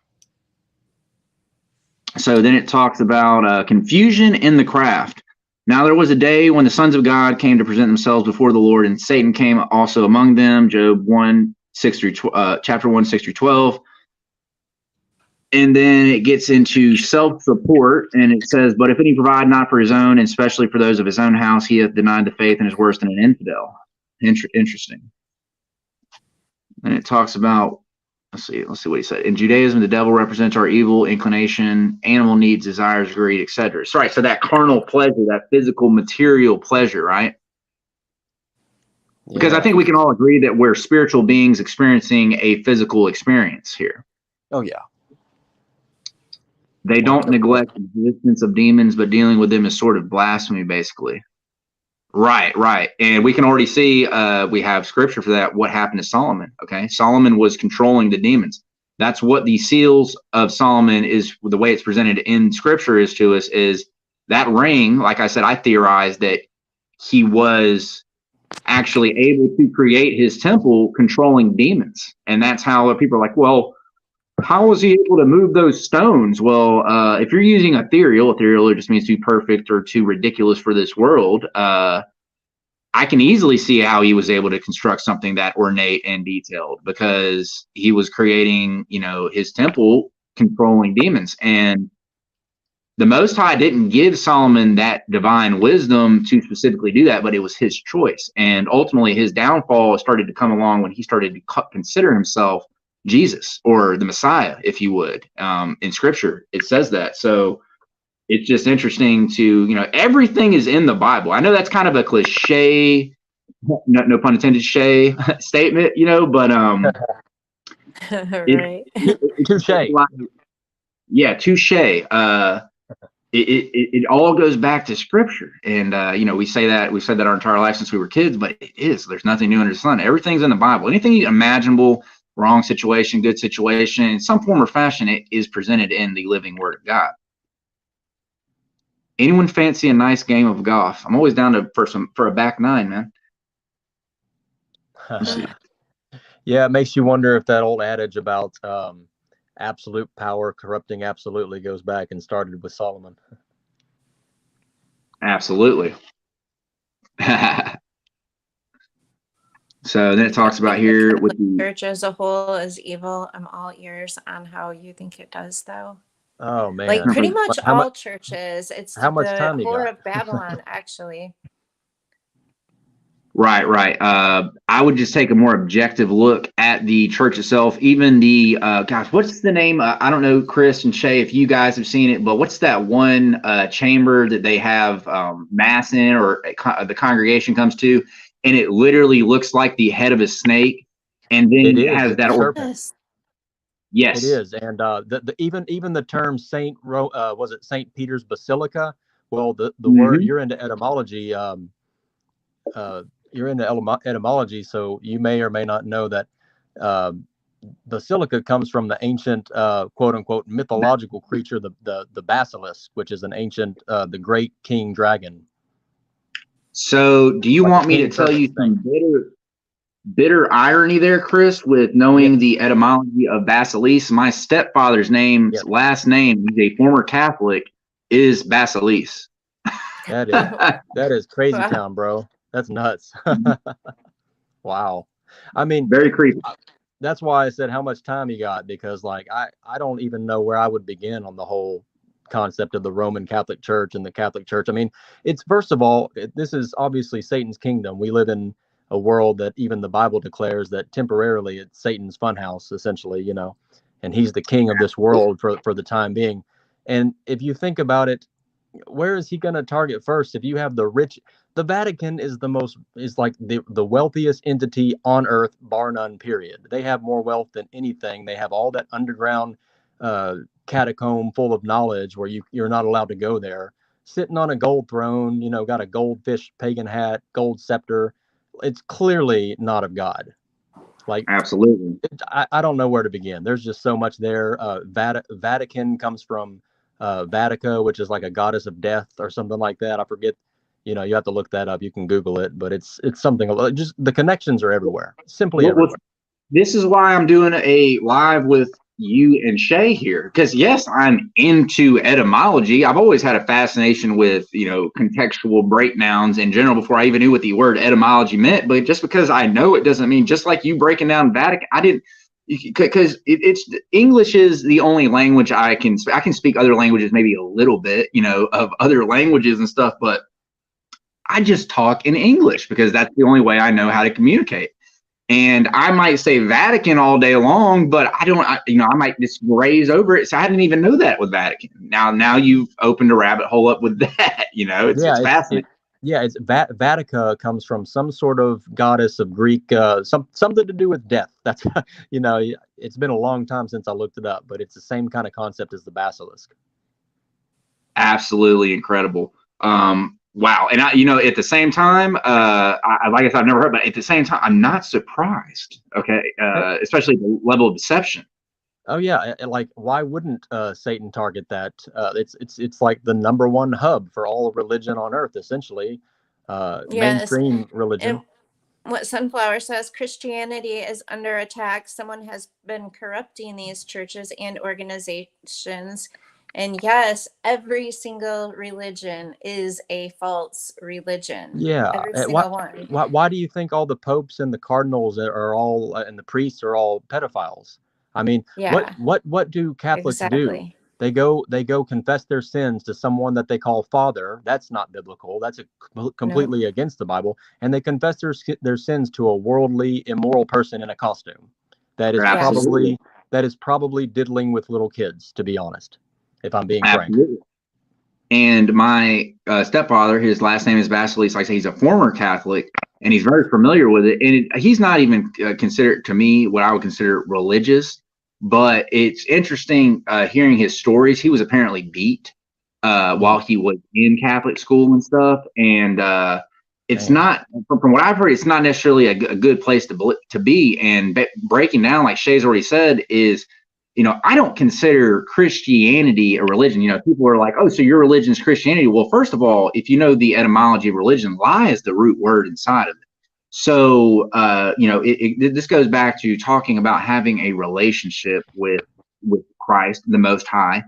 So then it talks about confusion in the craft. Now there was a day when the sons of God came to present themselves before the Lord, and Satan came also among them. Job 1, 6 through chapter 1, 6 through 12. And then it gets into self-support, and it says, but if any provide not for his own, and especially for those of his own house, he hath denied the faith and is worse than an infidel. Interesting. And it talks about, let's see what he said. In Judaism, the devil represents our evil inclination, animal needs, desires, greed, etc. So, right, so that carnal pleasure, that physical, material pleasure, right? Because I think we can all agree that we're spiritual beings experiencing a physical experience here. Oh yeah. They don't neglect the existence of demons, but dealing with them is sort of blasphemy, basically. Right. And we can already see, we have scripture for that, what happened to Solomon, okay? Solomon was controlling the demons. That's what the seals of Solomon is, the way it's presented in scripture is to us, is that ring, like I said, I theorized that he was actually able to create his temple controlling demons. And that's how people are like, well, how was he able to move those stones? Well, if you're using ethereal just means too perfect or too ridiculous for this world. I can easily see how he was able to construct something that ornate and detailed because he was creating, his temple controlling demons. And the Most High didn't give Solomon that divine wisdom to specifically do that, but it was his choice. And ultimately, his downfall started to come along when he started to consider himself Jesus or the Messiah, if you would. In scripture, it says that. So it's just interesting to, everything is in the Bible. I know that's kind of a cliche, no pun intended, shay statement, but right. Touche. Yeah, touche. It all goes back to scripture. And, we've said that our entire life since we were kids, but it is, there's nothing new under the sun. Everything's in the Bible. Anything imaginable, wrong situation, good situation, in some form or fashion, it is presented in the living word of God. Anyone fancy a nice game of golf? I'm always down for a back nine, man. Let's see. Yeah, it makes you wonder if that old adage about absolute power corrupting absolutely goes back and started with Solomon. Absolutely. So then it talks about here with the church as a whole is evil. I'm all ears on how you think it does, though. Oh man! Like pretty much all churches. It's how much time the you Whore got? of Babylon, actually. Right. I would just take a more objective look at the church itself. Even the gosh, what's the name? I don't know, Chris and Shay, if you guys have seen it, but what's that one chamber that they have mass in, or the congregation comes to, and it literally looks like the head of a snake, and then it has that serpent. Yes, it is, and even the term was it Saint Peter's Basilica? Well, the word, you're into etymology. You're into etymology, so you may or may not know that basilica comes from the ancient quote unquote mythological creature, the basilisk, which is an ancient the great king dragon. So do you want me to tell you some bitter irony there, Chris, with knowing the etymology of Basilis? My stepfather's last name, he's a former Catholic, is Basilis. That is crazy town, bro. That's nuts. Wow. I mean, very creepy. That's why I said how much time you got, because like I don't even know where I would begin on the whole concept of the Roman Catholic Church and the Catholic Church. I mean, it's, first of all, this is obviously Satan's kingdom. We live in a world that even the Bible declares that temporarily it's Satan's funhouse, essentially, and he's the king of this world for the time being. And if you think about it, where is he going to target first? If you have the rich, the Vatican is like the wealthiest entity on earth, bar none, period. They have more wealth than anything. They have all that underground catacomb full of knowledge where you're not allowed to go there. Sitting on a gold throne, got a goldfish pagan hat, gold scepter. It's clearly not of God. Like, absolutely. I don't know where to begin. There's just so much there. Vatican comes from Vatica, which is like a goddess of death or something like that. I forget. You have to look that up. You can Google it, but it's something. Just the connections are everywhere. Simply everywhere. This is why I'm doing a live with you and Shay here, because yes, I'm into etymology. I've always had a fascination with contextual breakdowns in general before I even knew what the word etymology meant. But just because I know it doesn't mean, just like you breaking down Vatican, I didn't, because it's English is the only language I can speak other languages maybe a little bit of other languages and stuff, but I just talk in English because that's the only way I know how to communicate. And I might say Vatican all day long, but I might just graze over it. So I didn't even know that with Vatican. Now you've opened a rabbit hole up with that. It's fascinating. It's Vatica comes from some sort of goddess of Greek, something to do with death. That's it's been a long time since I looked it up, but it's the same kind of concept as the basilisk. Absolutely incredible. Wow. And at the same time, like I said, I've never heard, but at the same time, I'm not surprised. Okay. Especially the level of deception. Oh yeah. Like, why wouldn't Satan target that? It's like the number one hub for all of religion on earth, essentially. Mainstream religion. And what Sunflower says, Christianity is under attack. Someone has been corrupting these churches and organizations. And yes, every single religion is a false religion. Yeah. Every single one. Why do you think all the popes and the cardinals are all and the priests are all pedophiles? I mean, what do Catholics do? They go confess their sins to someone that they call father. That's not biblical. That's completely against the Bible. And they confess their sins to a worldly, immoral person in a costume. That is probably diddling with little kids, to be honest, if I'm being frank. And my stepfather, his last name is Vasilis. Like I say, he's a former Catholic, and he's very familiar with it. And he's not even considered, to me, what I would consider religious. But it's interesting hearing his stories. He was apparently beat while he was in Catholic school and stuff. And it's not, from what I've heard, it's not necessarily a good place to be. And breaking down, like Shay's already said, is, I don't consider Christianity a religion. People are like, oh, so your religion is Christianity. Well, first of all, if you know the etymology of religion, lie is the root word inside of it. So, this goes back to talking about having a relationship with Christ, the Most High.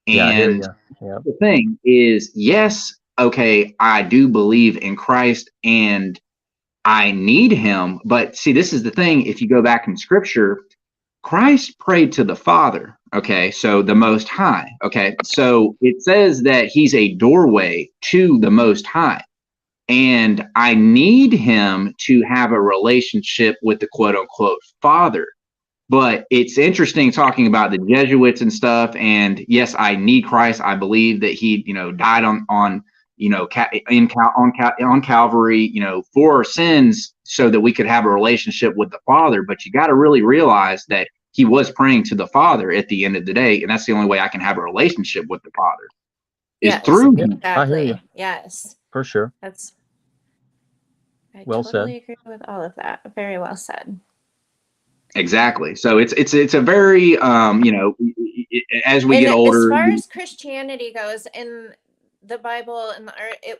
And the thing is, yes, okay, I do believe in Christ and I need him. But see, this is the thing. If you go back in Scripture, Christ prayed to the Father. Okay, so the Most High. Okay, so it says that he's a doorway to the Most High. And I need him to have a relationship with the quote unquote Father. But it's interesting talking about the Jesuits and stuff. And yes, I need Christ. I believe that he, died on Calvary, for our sins so that we could have a relationship with the Father. But you got to really realize that he was praying to the Father at the end of the day. And that's the only way I can have a relationship with the Father is through him. Exactly. I hear you. Yes. For sure. I well totally said. agree with all of that. Very well said. Exactly. So it's a very as we get older. As far as Christianity goes, in the Bible and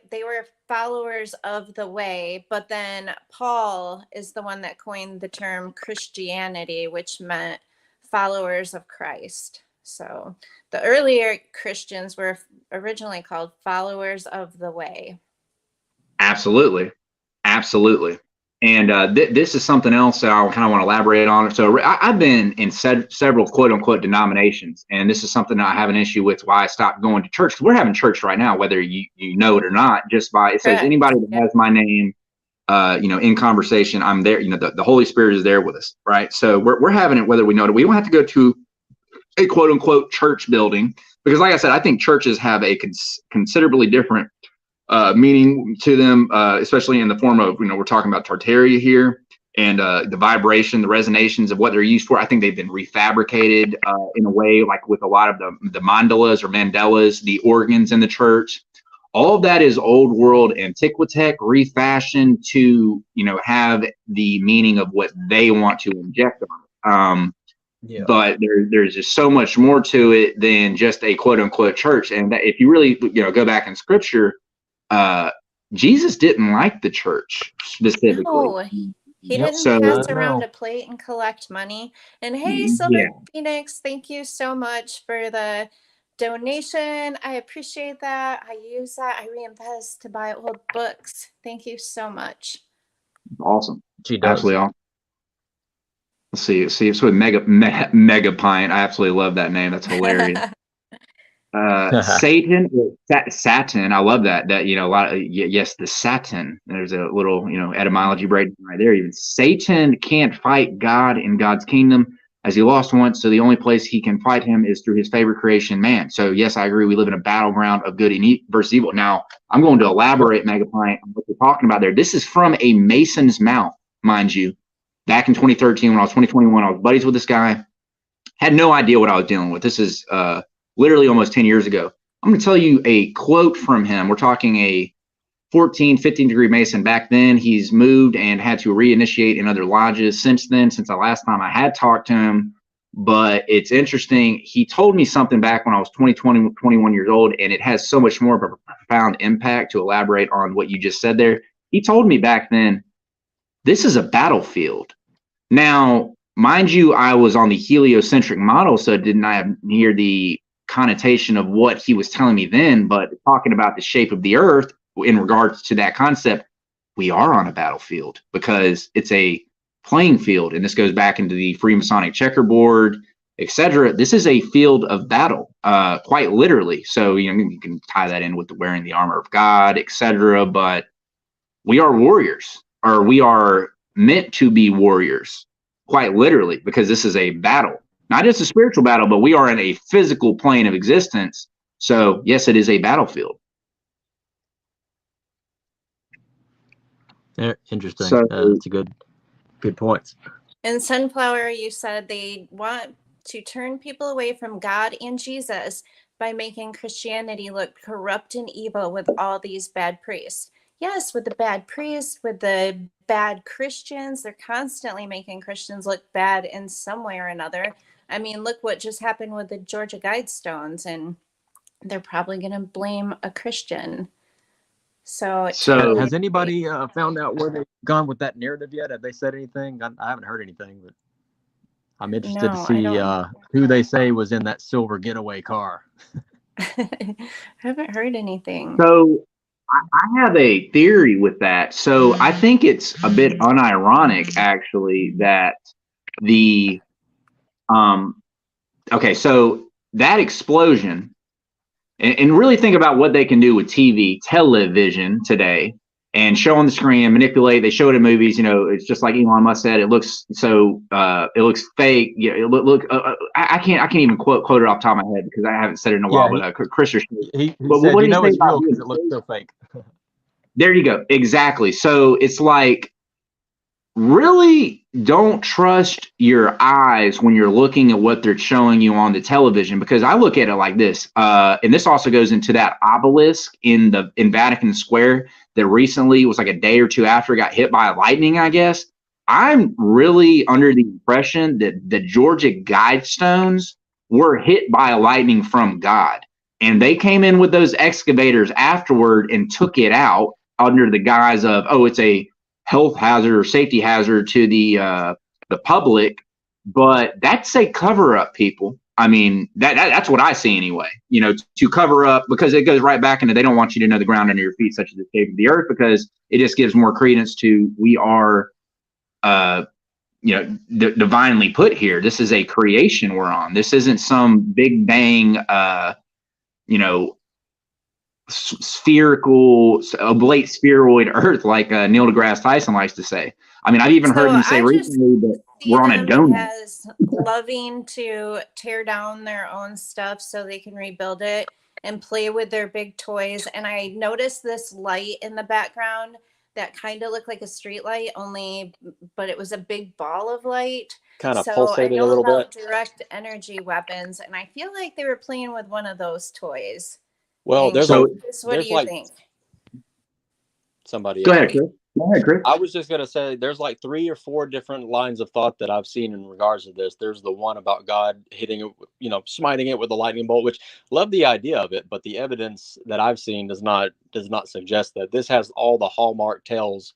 they were followers of the way, but then Paul is the one that coined the term Christianity, which meant followers of Christ. So the earlier Christians were originally called followers of the way. Absolutely. And this is something else that I kind of want to elaborate on. So I've been in several quote unquote denominations, and this is something that I have an issue with. Why I stopped going to church. We're having church right now, whether you know it or not. Just by it says anybody that has my name, in conversation, I'm there. The Holy Spirit is there with us, right? So we're having it whether we know it. We don't have to go to a quote unquote church building because, like I said, I think churches have a considerably different meaning to them, especially in the form of, we're talking about Tartaria here, and the vibration, the resonations of what they're used for. I think they've been refabricated in a way, like with a lot of the mandalas or mandalas, the organs in the church. All of that is old world antiquitech refashioned to, have the meaning of what they want to inject on it. But there's just so much more to it than just a quote unquote church. And that, if you really, go back in scripture, Jesus didn't like the church specifically. No, he didn't pass around a plate and collect money. And hey, Silver Phoenix, thank you so much for the donation. I appreciate that. I use that. I reinvest to buy old books. Thank you so much. Awesome. She does. Absolutely awesome. Let's see. It's with Megaplan. I absolutely love that name. That's hilarious. Saturn. I love that. A lot of, yes, the Saturn. There's a little, etymology break right there. Even Satan can't fight God in God's kingdom, as he lost once. So the only place he can fight him is through his favorite creation, man. So yes, I agree. We live in a battleground of good versus evil. Now I'm going to elaborate, Megaplan, on what you're talking about there. This is from a Mason's mouth, mind you. Back in 2013, when I was 2021, I was buddies with this guy. Had no idea what I was dealing with. This is literally almost 10 years ago. I'm going to tell you a quote from him. We're talking a 15 degree Mason back then. He's moved and had to reinitiate in other lodges since then, since the last time I had talked to him. But it's interesting. He told me something back when I was 21 years old, and it has so much more of a profound impact to elaborate on what you just said there. He told me back then, this is a battlefield. Now, mind you, I was on the heliocentric model, so didn't I hear the connotation of what he was telling me then, but talking about the shape of the earth in regards to that concept, we are on a battlefield because it's a playing field. And this goes back into the Freemasonic checkerboard, etc. This is a field of battle, quite literally. So, you can tie that in with the wearing the armor of God, etc. But we are warriors, or we are meant to be warriors, quite literally, because this is a battle. Not just a spiritual battle, but we are in a physical plane of existence. So, yes, it is a battlefield. Yeah, interesting. So, that's a good point. And Sunflower, you said they want to turn people away from God and Jesus by making Christianity look corrupt and evil with all these bad priests. Yes, with the bad priests, with the bad Christians, they're constantly making Christians look bad in some way or another. I mean, look what just happened with the Georgia Guidestones, and they're probably going to blame a Christian. So has anybody found out where they've gone with that narrative yet? Have they said anything? I haven't heard anything, but I'm interested to see who they say was in that silver getaway car. I haven't heard anything. So I have a theory with that. So I think it's a bit unironic, actually, that the okay, so that explosion, and really think about what they can do with television today, and show on the screen and manipulate. They show it in movies. It's just like Elon Musk said. It looks so it looks fake. Yeah, I can't even quote it off the top of my head because I haven't said it in a while. But Chris, he said, what do you say it's real because it looks so fake. There you go. Exactly. So it's like, really don't trust your eyes when you're looking at what they're showing you on the television, because I look at it like this, and this also goes into that obelisk in Vatican Square that recently was like a day or two after it got hit by lightning, I guess. I'm really under the impression that the Georgia Guidestones were hit by a lightning from God, and they came in with those excavators afterward and took it out under the guise of, oh, it's a health hazard or safety hazard to the public. But that's a cover up, people. I mean, that's what I see anyway, to cover up, because it goes right back into, they don't want you to know the ground under your feet, such as the shape of the earth, because it just gives more credence to, we are, divinely put here. This is a creation we're on. This isn't some big bang, spherical, oblate spheroid earth like Neil deGrasse Tyson likes to say. I mean, I've even heard him say recently that we're on a donut. As loving to tear down their own stuff so they can rebuild it. and play with their big toys. And I noticed this light in the background that kind of looked like a street light, but it was a big ball of light. Kind of So I pulsated a know little about bit. direct energy weapons, and I feel like they were playing with one of those toys. Well, And there's what do you like think? somebody Go else. ahead, Chris. Go ahead, Chris. I was just going to say there's like 3 or 4 different lines of thought that I've seen in regards to this. There's the one about God hitting it, you know, smiting it with a lightning bolt, which love the idea of it, but the evidence that I've seen does not suggest that. This has all the hallmark tales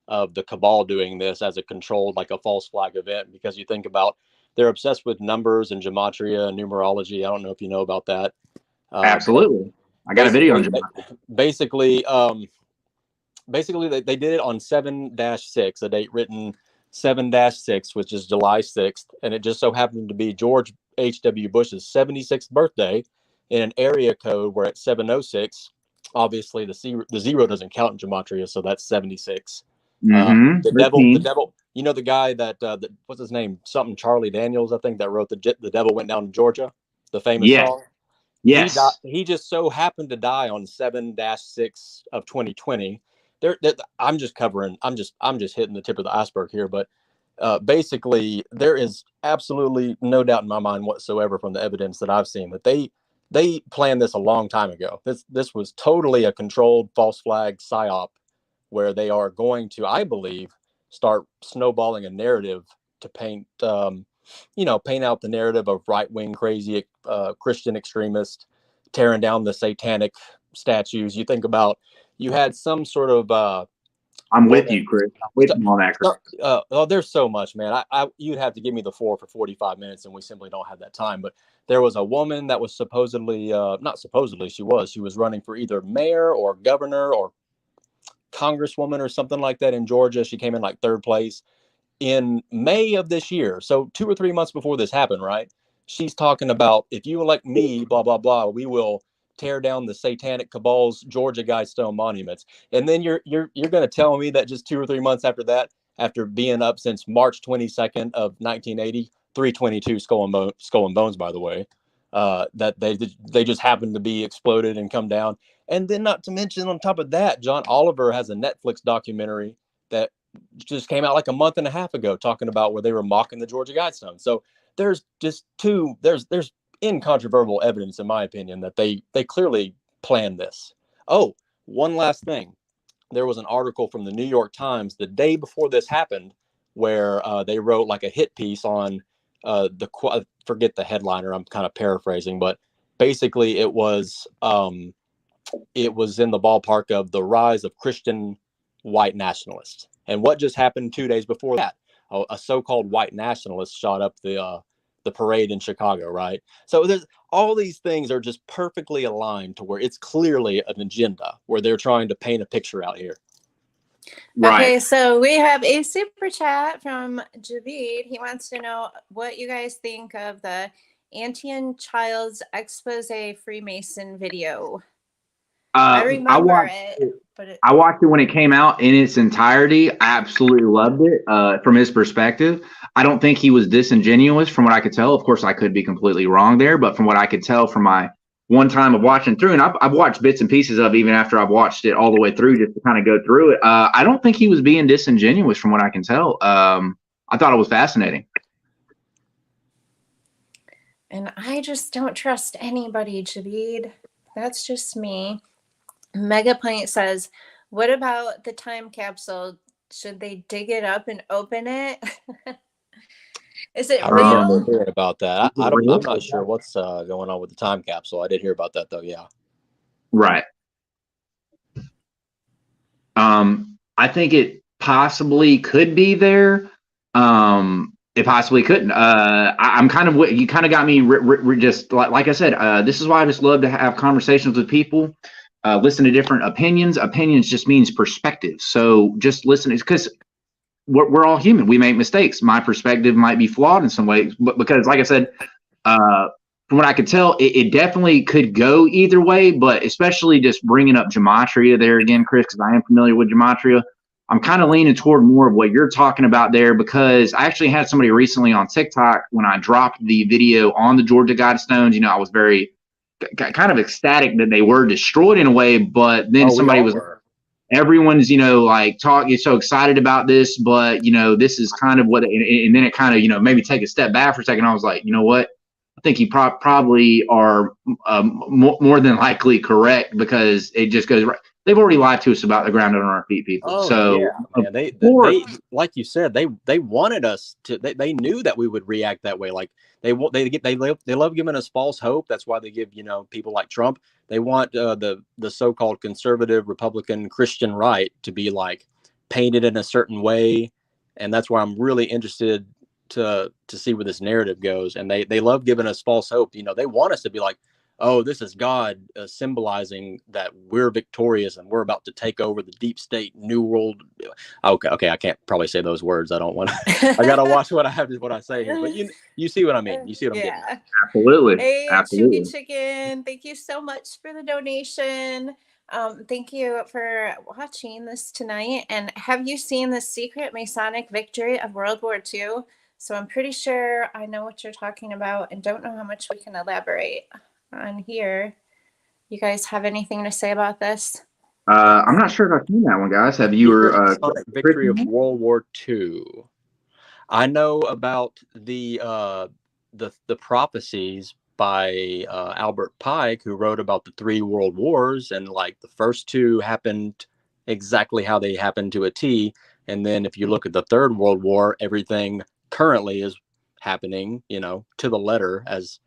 of the cabal doing this as a controlled, like a false flag event, because you think about they're obsessed with numbers and gematria and numerology. I don't know if you know about that. Absolutely. I got a video on basically, they did it on 7-6, a date written 7-6, which is July 6th. And it just so happened to be George H.W. Bush's 76th birthday in an area code where it's 706. Obviously, the zero doesn't count in gematria, so that's 76. The devil, you know, the guy that what's his name? Something Charlie Daniels, I think, that wrote the Devil Went Down to Georgia, the famous song. Yes. He just so happened to die on 7-6 of 2020. I'm just hitting the tip of the iceberg here, but basically there is absolutely no doubt in my mind whatsoever from the evidence that I've seen that they planned this a long time ago. This was totally a controlled false flag psyop where they are going to, I believe, start snowballing a narrative to paint out the narrative of right-wing crazy Christian extremists tearing down the satanic statues. You think about, you had some sort of I'm with you, Chris. I'm with you on that, Chris. There's so much, man. You'd have to give me the floor for 45 minutes, and we simply don't have that time. But there was a woman that was supposedly, not supposedly, she was running for either mayor or governor or congresswoman or something like that in Georgia. She came in like 3rd place in May of this year. So 2 or 3 months before this happened, right? She's talking about, if you elect me, blah, blah, blah, we will tear down the satanic cabal's Georgia Guidestone monuments. And then you're going to tell me that just 2 or 3 months after that, after being up since March 22nd of 1980, 322 Skull and Bones, by the way, that they just happened to be exploded and come down. And then, not to mention, on top of that, John Oliver has a Netflix documentary that just came out like a month and a half ago talking about where they were mocking the Georgia Guidestone. So there's just there's incontrovertible evidence, in my opinion, that they clearly planned this. Oh, one last thing. There was an article from the New York Times the day before this happened where they wrote like a hit piece on forget the headliner. I'm kind of paraphrasing, but basically it was in the ballpark of the rise of Christian white nationalists. And what just happened 2 days before that? A so-called white nationalist shot up the parade in Chicago, right? So there's all these things are just perfectly aligned to where it's clearly an agenda where they're trying to paint a picture out here. Right. Okay, so we have a super chat from Javid. He wants to know what you guys think of the Antian Child's expose Freemason video. I remember I watched it when it came out in its entirety. I absolutely loved it from his perspective. I don't think he was disingenuous from what I could tell. Of course, I could be completely wrong there, but from what I could tell from my one time of watching through, and I've watched bits and pieces of even after I've watched it all the way through just to kind of go through it. I don't think he was being disingenuous from what I can tell. I thought it was fascinating. And I just don't trust anybody, Javid. That's just me. Megaplan says, what about the time capsule? Should they dig it up and open it? Is it real? I remember hearing about that. I'm not sure what's going on with the time capsule. I did hear about that, though, yeah. Right. I think it possibly could be there. It possibly couldn't. I'm kind of, you kind of got me just like I said, this is why I just love to have conversations with people, listen to different opinions. Opinions just means perspective. So just listen, because we're all human. We make mistakes. My perspective might be flawed in some ways, but because like I said, from what I could tell, it definitely could go either way, but especially just bringing up gematria there again, Chris, because I am familiar with gematria. I'm kind of leaning toward more of what you're talking about there, because I actually had somebody recently on TikTok when I dropped the video on the Georgia Guidestones. You know, I was very kind of ecstatic that they were destroyed in a way, but then somebody was, everyone's, like talking, so excited about this, but this is kind of what, and then it kind of, maybe take a step back for a second. I was like, you know what? I think you probably are more than likely correct, because it just goes right. They've already lied to us about the ground under our feet, people. Oh, so yeah, man. They like you said, they wanted us to. They knew that we would react that way. Like they love giving us false hope. That's why they give people like Trump. They want the so-called conservative Republican Christian right to be like painted in a certain way, and that's why I'm really interested to see where this narrative goes. And they love giving us false hope. They want us to be like, oh, this is God symbolizing that we're victorious and we're about to take over the deep state, new world. Okay, I can't probably say those words. I don't want to. I gotta watch what I say here. But you see what I mean. You see what I'm getting at. Absolutely. Hey, Absolutely. Chucky Chicken, thank you so much for the donation. Thank you for watching this tonight. And have you seen the secret Masonic victory of World War II? So I'm pretty sure I know what you're talking about, and don't know how much we can elaborate on here. You guys have anything to say about this? I'm not sure if I've seen that one, guys. Have you? Victory of World War II. I know about the prophecies by Albert Pike, who wrote about the 3 world wars, and like the first 2 happened exactly how they happened to a T. And then if you look at the 3rd World War, everything currently is happening, to the letter as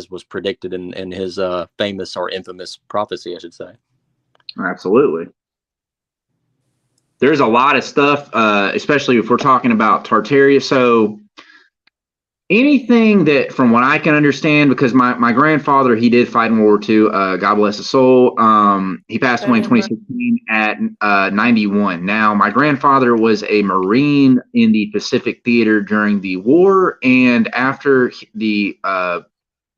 was predicted in his famous or infamous prophecy, I should say. Absolutely. There's a lot of stuff, especially if we're talking about Tartaria. So anything that, from what I can understand, because my grandfather, he did fight in World War II. God bless his soul. He passed away in 2016 at 91. Now, my grandfather was a Marine in the Pacific Theater during the war, and after the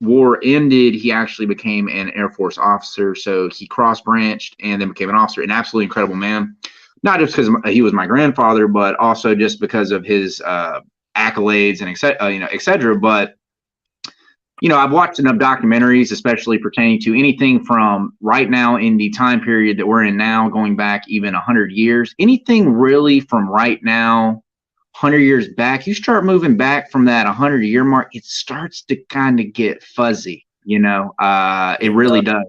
war ended, he actually became an Air Force officer. So he cross-branched and then became an officer. An absolutely incredible man. Not just because he was my grandfather, but also just because of his accolades and et cetera. But I've watched enough documentaries, especially pertaining to anything from right now in the time period that we're in now, going back even 100 years. Anything really from right now, 100 years back, you start moving back from that 100-year mark, it starts to kind of get fuzzy. It really does.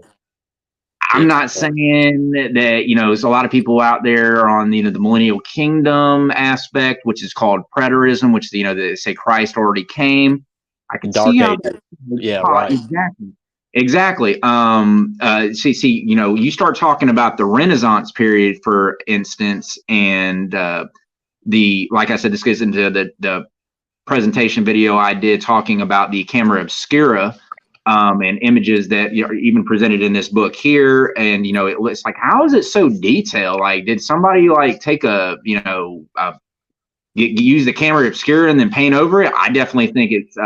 I'm not saying that there's a lot of people out there on the millennial kingdom aspect, which is called preterism, which they say Christ already came. I can see how that, right. Exactly. You start talking about the Renaissance period, for instance, and like I said, this gets into the presentation video I did talking about the camera obscura. And images that are even presented in this book here. And, it looks like, how is it so detailed? Like, did somebody take use the camera obscura and then paint over it? I definitely think it's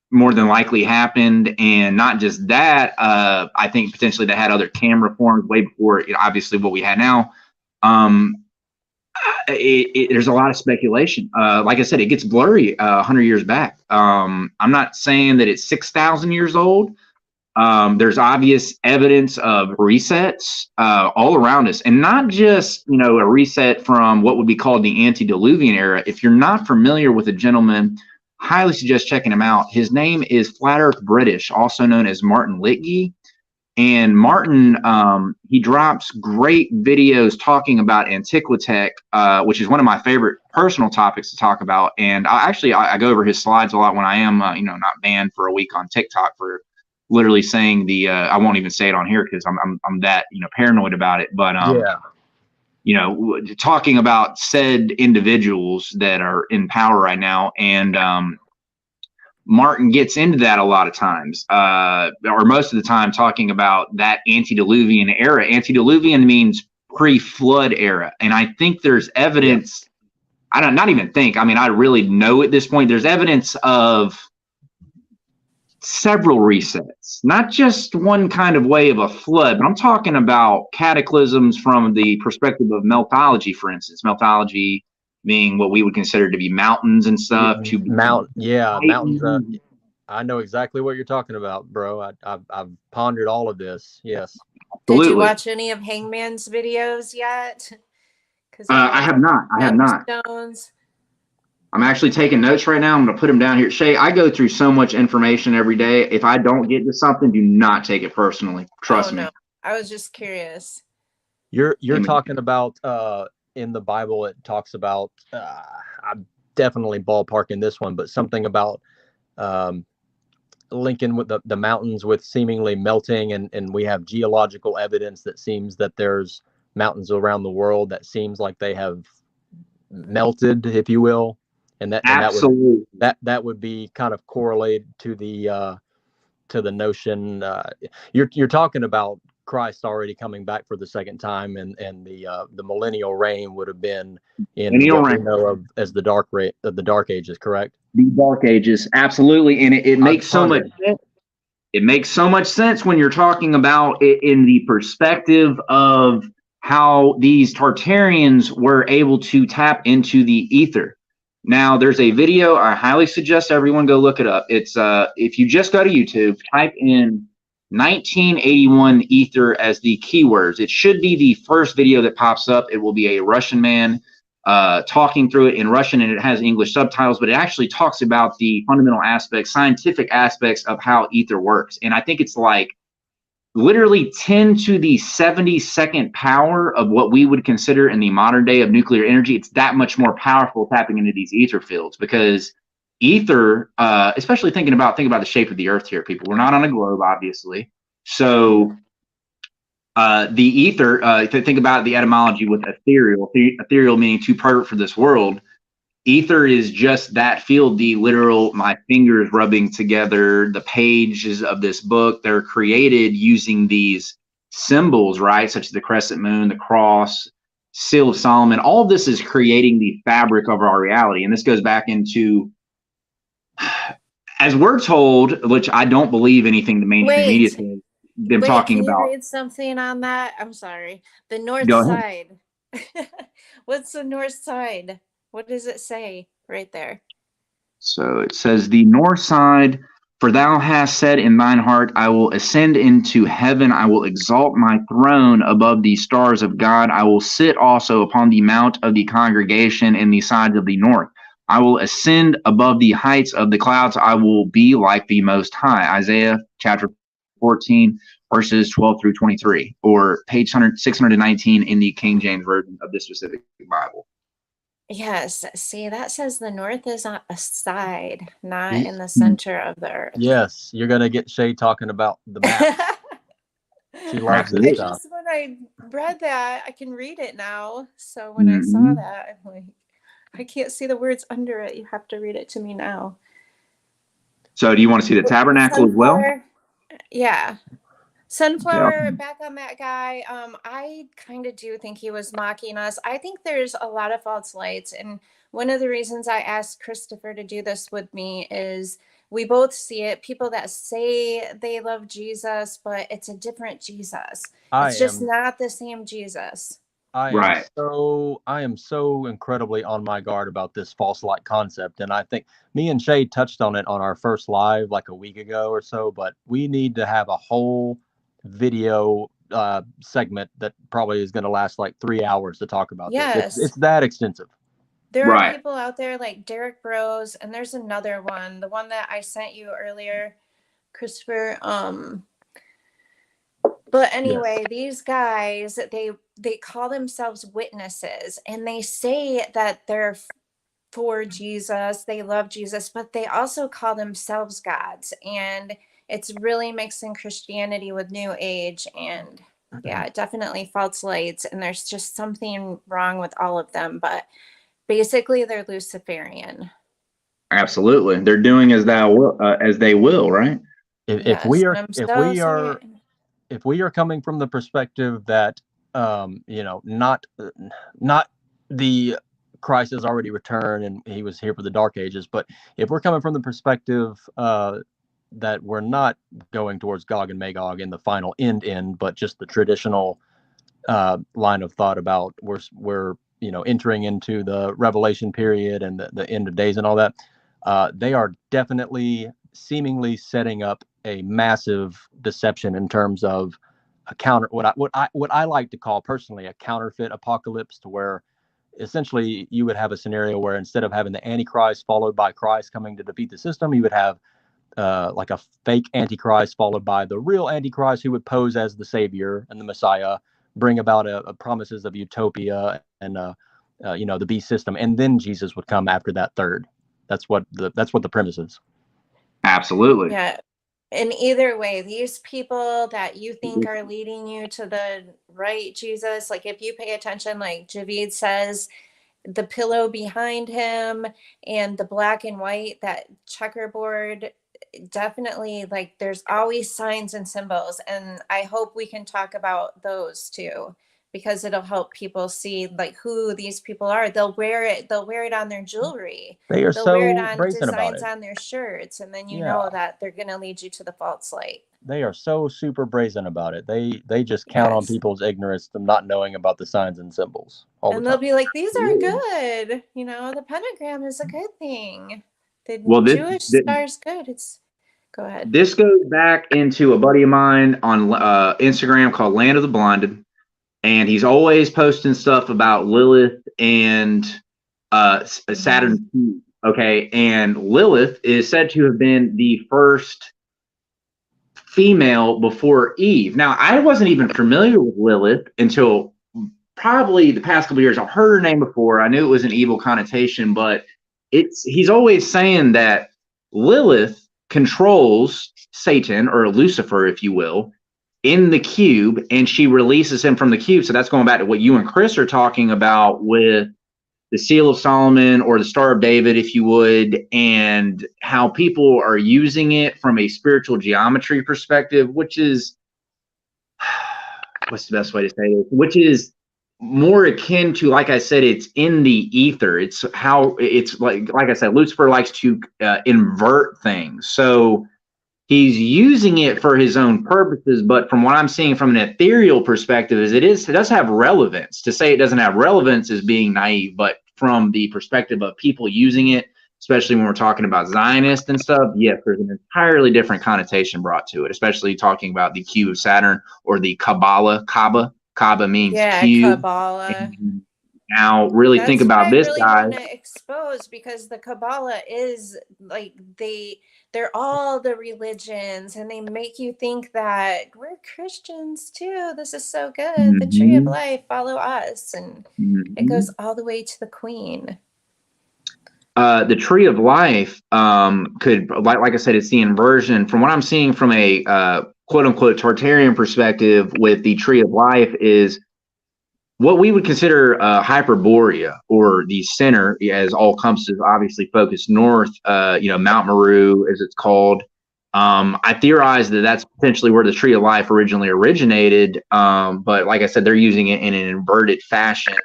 more than likely happened. And not just that, I think potentially they had other camera forms way before, obviously what we had now. There's a lot of speculation. Like I said, it gets blurry 100 years back. I'm not saying that it's 6,000 years old. There's obvious evidence of resets all around us, and not just a reset from what would be called the antediluvian era. If you're not familiar with a gentleman, highly suggest checking him out. His name is Flat Earth British, also known as Martin Litge. And Martin, he drops great videos talking about Antiquitech, which is one of my favorite personal topics to talk about. And I go over his slides a lot when I am, not banned for a week on TikTok for literally saying I won't even say it on here because I'm that, paranoid about it. But, talking about said individuals that are in power right now. And, Martin gets into that a lot of times, or most of the time, talking about that antediluvian era. Antediluvian means pre-flood era. And I think there's evidence, not even think, I really know at this point, there's evidence of several resets, not just one kind of way of a flood, but I'm talking about cataclysms from the perspective of meltology, for instance. Meltology being what we would consider to be mountains and stuff. Mountains. I know exactly what you're talking about, bro. I've pondered all of this. Yes. Did you Absolutely. watch any of Hangman's videos yet? Because I have not. I have not. stones. I'm actually taking notes right now. I'm going to put them down here. Shay, I go through so much information every day. If I don't get to something, do not take it personally. Trust me. I was just curious. You're talking about in the Bible. It talks about I'm definitely ballparking this one, but something about linking with the mountains with seemingly melting, and we have geological evidence that seems that there's mountains around the world that seems like they have melted, if you will, and that would be kind of correlated to the notion. You're talking about Christ already coming back for the second time, and the millennial reign would have been in what we know of as the dark ages, correct? The dark ages, absolutely, and it makes so much sense. It makes so much sense when you're talking about it in the perspective of how these Tartarians were able to tap into the ether. Now, there's a video I highly suggest everyone go look it up. It's if you just go to YouTube, type in 1981 ether as the keywords. It should be the first video that pops up. It will be a Russian man talking through it in Russian, and it has English subtitles, but it actually talks about the fundamental aspects, scientific aspects of how ether works. And I think it's like literally 10 to the 72nd power of what we would consider in the modern day of nuclear energy. It's that much more powerful tapping into these ether fields, because ether, especially think about the shape of the earth here, people. We're not on a globe, obviously. So the ether, think about the etymology with ethereal meaning too perfect for this world. Ether is just that field, the literal, my fingers rubbing together the pages of this book. They're created using these symbols, right? Such as the crescent moon, the cross, seal of Solomon. All of this is creating the fabric of our reality. And this goes back into, as we're told, which I don't believe anything the mainstream media says, them talking about. Can you read something on that? I'm sorry. The north side. What's the north side? What does it say right there? So it says, the north side, for thou hast said in thine heart, I will ascend into heaven. I will exalt my throne above the stars of God. I will sit also upon the mount of the congregation in the sides of the north. I will ascend above the heights of the clouds. I will be like the Most High. Isaiah chapter 14, verses 12 through 23, or page 619 in the King James Version of this specific Bible. Yes. See, that says the north is on a side, not in the center of the earth. Yes. You're going to get Shay talking about the map. She loves it. Just when I read that, I can read it now. So when I saw that, I'm like, I can't see the words under it. You have to read it to me now. So do you want to see the tabernacle as well? Yeah. Sunflower, back on that guy. I kind of do think he was mocking us. I think there's a lot of false lights. And one of the reasons I asked Christopher to do this with me is we both see it. People that say they love Jesus, but it's a different Jesus. It's just not the same Jesus. I am so incredibly on my guard about this false light concept. And I think me and Shay touched on it on our first live like a week ago or so, but we need to have a whole video segment that probably is going to last like 3 hours to talk about this. It's that extensive. There are people out there like Derek Bros, and there's another one, the one that I sent you earlier, Christopher. But anyway, these guys, they call themselves witnesses, and they say that they're for Jesus, they love Jesus, but they also call themselves gods, and it's really mixing Christianity with New Age, and definitely false lights, and there's just something wrong with all of them, but basically they're Luciferian. Absolutely. They're doing as they will, right? If we are coming from the perspective that not the Christ has already returned and he was here for the dark ages, but if we're coming from the perspective that we're not going towards Gog and Magog in the final end, but just the traditional line of thought about we're entering into the Revelation period and the end of days and all that, they are definitely seemingly setting up a massive deception in terms of a counter, what I like to call personally a counterfeit apocalypse, to where essentially you would have a scenario where instead of having the Antichrist followed by Christ coming to defeat the system, you would have like a fake Antichrist followed by the real Antichrist, who would pose as the Savior and the Messiah, bring about a promises of utopia and the beast system, and then Jesus would come after that third. That's what the premise is. Absolutely. Yeah. And either way, these people that you think are leading you to the right Jesus, like if you pay attention, like Javid says, the pillow behind him and the black and white, that checkerboard, definitely, like there's always signs and symbols. And I hope we can talk about those too, because it'll help people see like who these people are. They'll wear it on their jewelry. They are They'll wear it so on brazen about designs it. on their shirts, and then you Yeah. know that they're going to lead you to the false light. They are so super brazen about it. They just count on Yes. people's ignorance, them not knowing about the signs and symbols all the And time. they'll be like, these are good. You know, the pentagram is a good thing. The Well, Jewish star is good. Go ahead. This goes back into a buddy of mine on Instagram called Land of the Blinded, and he's always posting stuff about Lilith and Saturn. Okay, and Lilith is said to have been the first female before Eve. Now, I wasn't even familiar with Lilith until probably the past couple of years. I've heard her name before. I knew it was an evil connotation, but he's always saying that Lilith controls Satan, or Lucifer, if you will, in the cube, and she releases him from the cube. So that's going back to what you and Chris are talking about with the Seal of Solomon, or the Star of David, if you would, and how people are using it from a spiritual geometry perspective, which is, what's the best way to say it? Which is more akin to, like I said, it's in the ether. It's how it's like I said, Lucifer likes to invert things. So he's using it for his own purposes, but from what I'm seeing from an ethereal perspective, it does have relevance. To say it doesn't have relevance is being naive, but from the perspective of people using it, especially when we're talking about Zionists and stuff, yes, there's an entirely different connotation brought to it, especially talking about the cube of Saturn, or the Kabbalah. Kaaba means cube. Kabbalah. Now, really think about this, really guys. want to expose, because the Kabbalah is like they're all the religions, and they make you think that we're Christians too. This is so good. The tree of life, follow us, and it goes all the way to the queen. The tree of life could, like I said, it's the inversion. From what I'm seeing from a quote unquote Tartarian perspective with the tree of life, is what we would consider Hyperborea, or the center, as all compasses obviously focus north, Mount Meru, as it's called. I theorize that that's potentially where the tree of life originally originated. But like I said, they're using it in an inverted fashion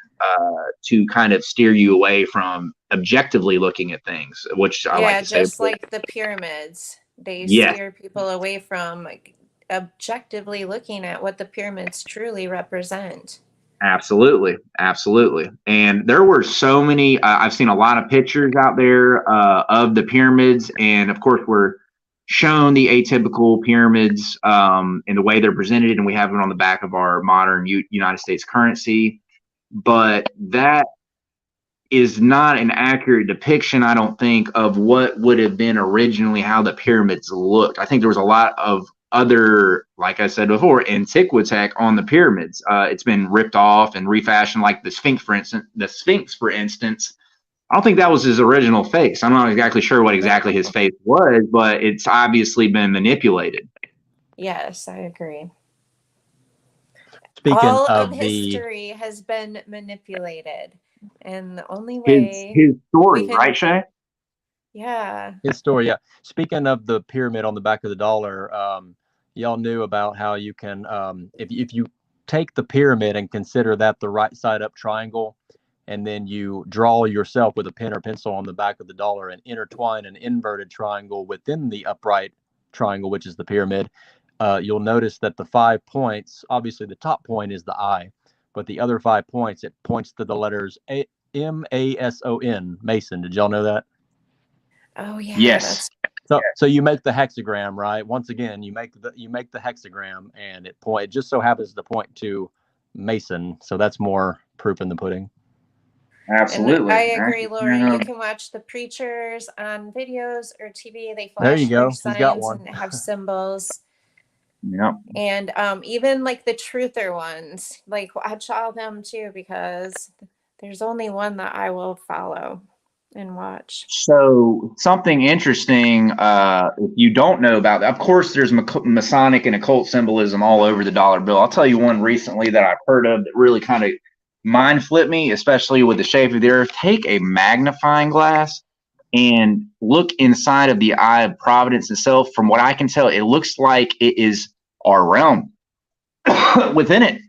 to kind of steer you away from objectively looking at things, which I like to say. Just like the pyramids, they steer people away from like objectively looking at what the pyramids truly represent. Absolutely. And there were so many, I've seen a lot of pictures out there of the pyramids, and of course we're shown the atypical pyramids in the way they're presented, and we have it on the back of our modern United States currency. But that is not an accurate depiction, I don't think, of what would have been originally how the pyramids looked. I think there was a lot of other, like I said before, antiquitech on the pyramids. It's been ripped off and refashioned, like the Sphinx, for instance. I don't think that was his original face. I'm not exactly sure what exactly his face was, but it's obviously been manipulated. Yes, I agree. Speaking all of history has been manipulated, and the only way his story, right, Shay? Yeah. His story, yeah. Speaking of the pyramid on the back of the dollar, y'all knew about how you can, if you take the pyramid and consider that the right side up triangle, and then you draw yourself with a pen or pencil on the back of the dollar and intertwine an inverted triangle within the upright triangle, which is the pyramid, you'll notice that the 5 points, obviously the top point is the I, but the other 5 points, it points to the letters M-A-S-O-N, Mason. Did y'all know that? Oh, yeah. Yes. So you make the hexagram, right? Once again, you make the hexagram, and it just so happens to point to Mason. So that's more proof in the pudding. Absolutely. And I agree, Lori. You can watch the preachers on videos or TV. They There you flash go. their He's got signs one. and have symbols. Yep. And even like the truther ones, like watch all them too, because there's only one that I will follow and watch. So something interesting, if you don't know about that, of course, there's Masonic and occult symbolism all over the dollar bill. I'll tell you one recently that I've heard of that really kind of mind flipped me, especially with the shape of the earth. Take a magnifying glass and look inside of the eye of Providence itself. From what I can tell, it looks like it is our realm within it.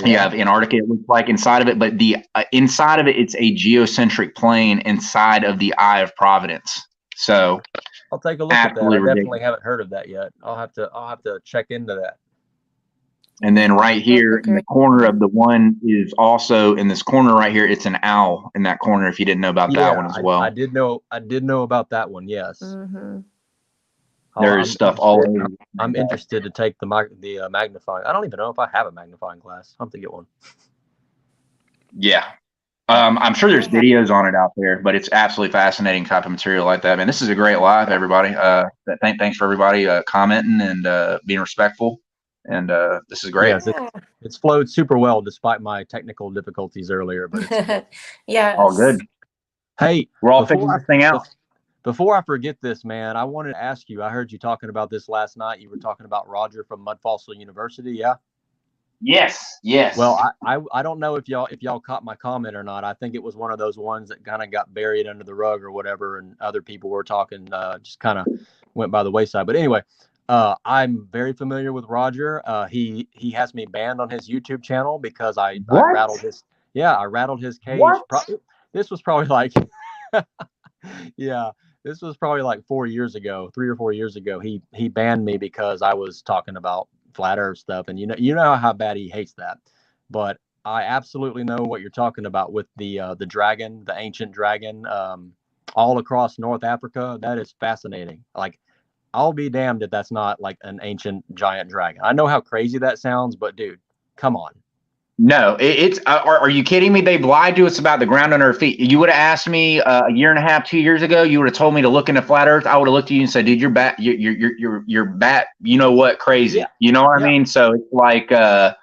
You have Antarctica, it looks like inside of it, but the inside of it, it's a geocentric plane inside of the eye of Providence. So I'll take a look at that. I definitely haven't heard of that yet. I'll have to check into that. And then right here in the corner of the one is also in this corner right here. It's an owl in that corner. If you didn't know about that one as well, I did know about that one. Yes. Mm-hmm. There's stuff all over. I'm interested to take the magnifying. I don't even know if I have a magnifying glass. I'll have to get one. Yeah. I'm sure there's videos on it out there, but it's absolutely fascinating type of material like that. Man, this is a great live, everybody. Thanks for everybody commenting and being respectful. And this is great. Yes, it's flowed super well despite my technical difficulties earlier. But it's all good. Hey, we're all figuring this thing out. Before I forget this, man, I wanted to ask you. I heard you talking about this last night. You were talking about Roger from Mud Fossil University, yeah? Yes. Well, I don't know if y'all caught my comment or not. I think it was one of those ones that kind of got buried under the rug or whatever, and other people were talking, just kind of went by the wayside. But anyway, I'm very familiar with Roger. He has me banned on his YouTube channel because I rattled his cage. This was probably like this was probably like 3 or 4 years ago. He banned me because I was talking about flat earth stuff, and you know how bad he hates that. But I absolutely know what you're talking about with the dragon, the ancient dragon, all across North Africa. That is fascinating. Like, I'll be damned if that's not like an ancient giant dragon. I know how crazy that sounds, but dude, come on. No, it's are you kidding me? They've lied to us about the ground under our feet. You would have asked me a year and a half, 2 years ago, you would have told me to look into flat earth. I would have looked at you and said, dude, you're you know what, crazy. Yeah. You know what I mean? So it's like no.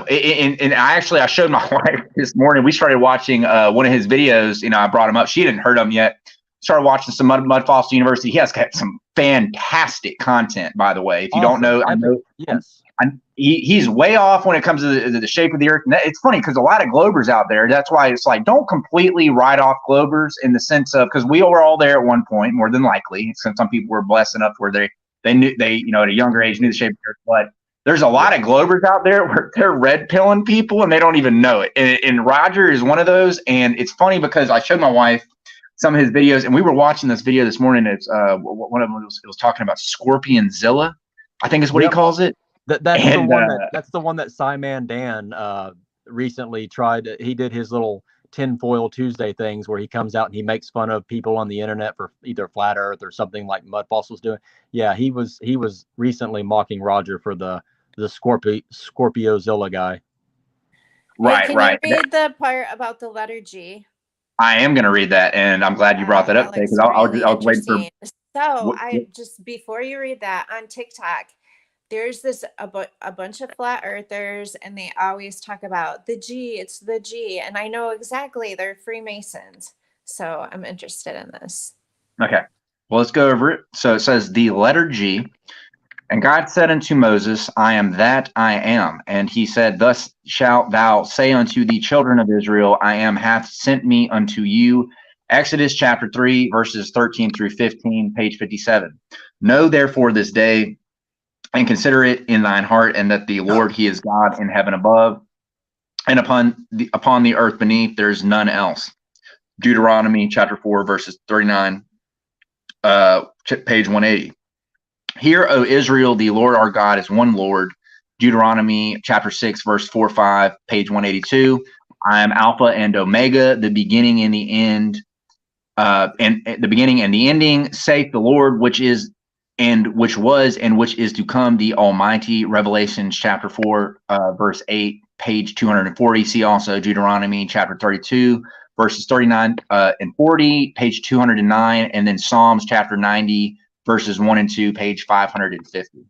And I showed my wife this morning. We started watching one of his videos. You know, I brought him up. She hadn't heard him yet. Started watching some Mud Fossil University. He has got some fantastic content, by the way. If you don't know, I know. Yes. He's way off when it comes to the shape of the earth. And it's funny because a lot of Globers out there, that's why it's like, don't completely write off Globers in the sense of, because we were all there at one point, more than likely. Some people were blessed enough where they knew, at a younger age, knew the shape of the earth. But there's a lot of Globers out there where they're red pilling people and they don't even know it. And Roger is one of those. And it's funny because I showed my wife some of his videos, and we were watching this video this morning. It's one of them was talking about Scorpionzilla, I think is what he calls it. That's the one that Simon Dan recently tried. He did his little tinfoil Tuesday things where he comes out and he makes fun of people on the internet for either flat earth or something like Mud Fossil's doing. Yeah, he was recently mocking Roger for the Scorpiozilla guy. Right, Can you read the part about the letter G? I am going to read that, and I'm glad you brought that up today because I was waiting for. So before you read that, on TikTok, there's a bunch of flat earthers, and they always talk about the G. It's the G, and I know exactly they're Freemasons. So I'm interested in this. Okay, well, let's go over it. So it says the letter G. And God said unto Moses, I am that I am. And he said, thus shalt thou say unto the children of Israel, I am hath sent me unto you. Exodus chapter 3, verses 13 through 15, page 57. Know therefore this day, and consider it in thine heart, and that the Lord, he is God in heaven above, and upon the earth beneath, there is none else. Deuteronomy chapter 4, verses 39, page 180. Hear, O Israel, the Lord our God is one Lord. Deuteronomy chapter 6, verse 4-5, page 182. I am Alpha and Omega, the beginning and the end. and at the beginning and the ending, saith the Lord, which is and which was and which is to come, the Almighty. Revelations chapter 4, verse 8, page 240. See also Deuteronomy chapter 32, verses 39 and 40, page 209, and then Psalms chapter 90, verses 1 and 2, page 550.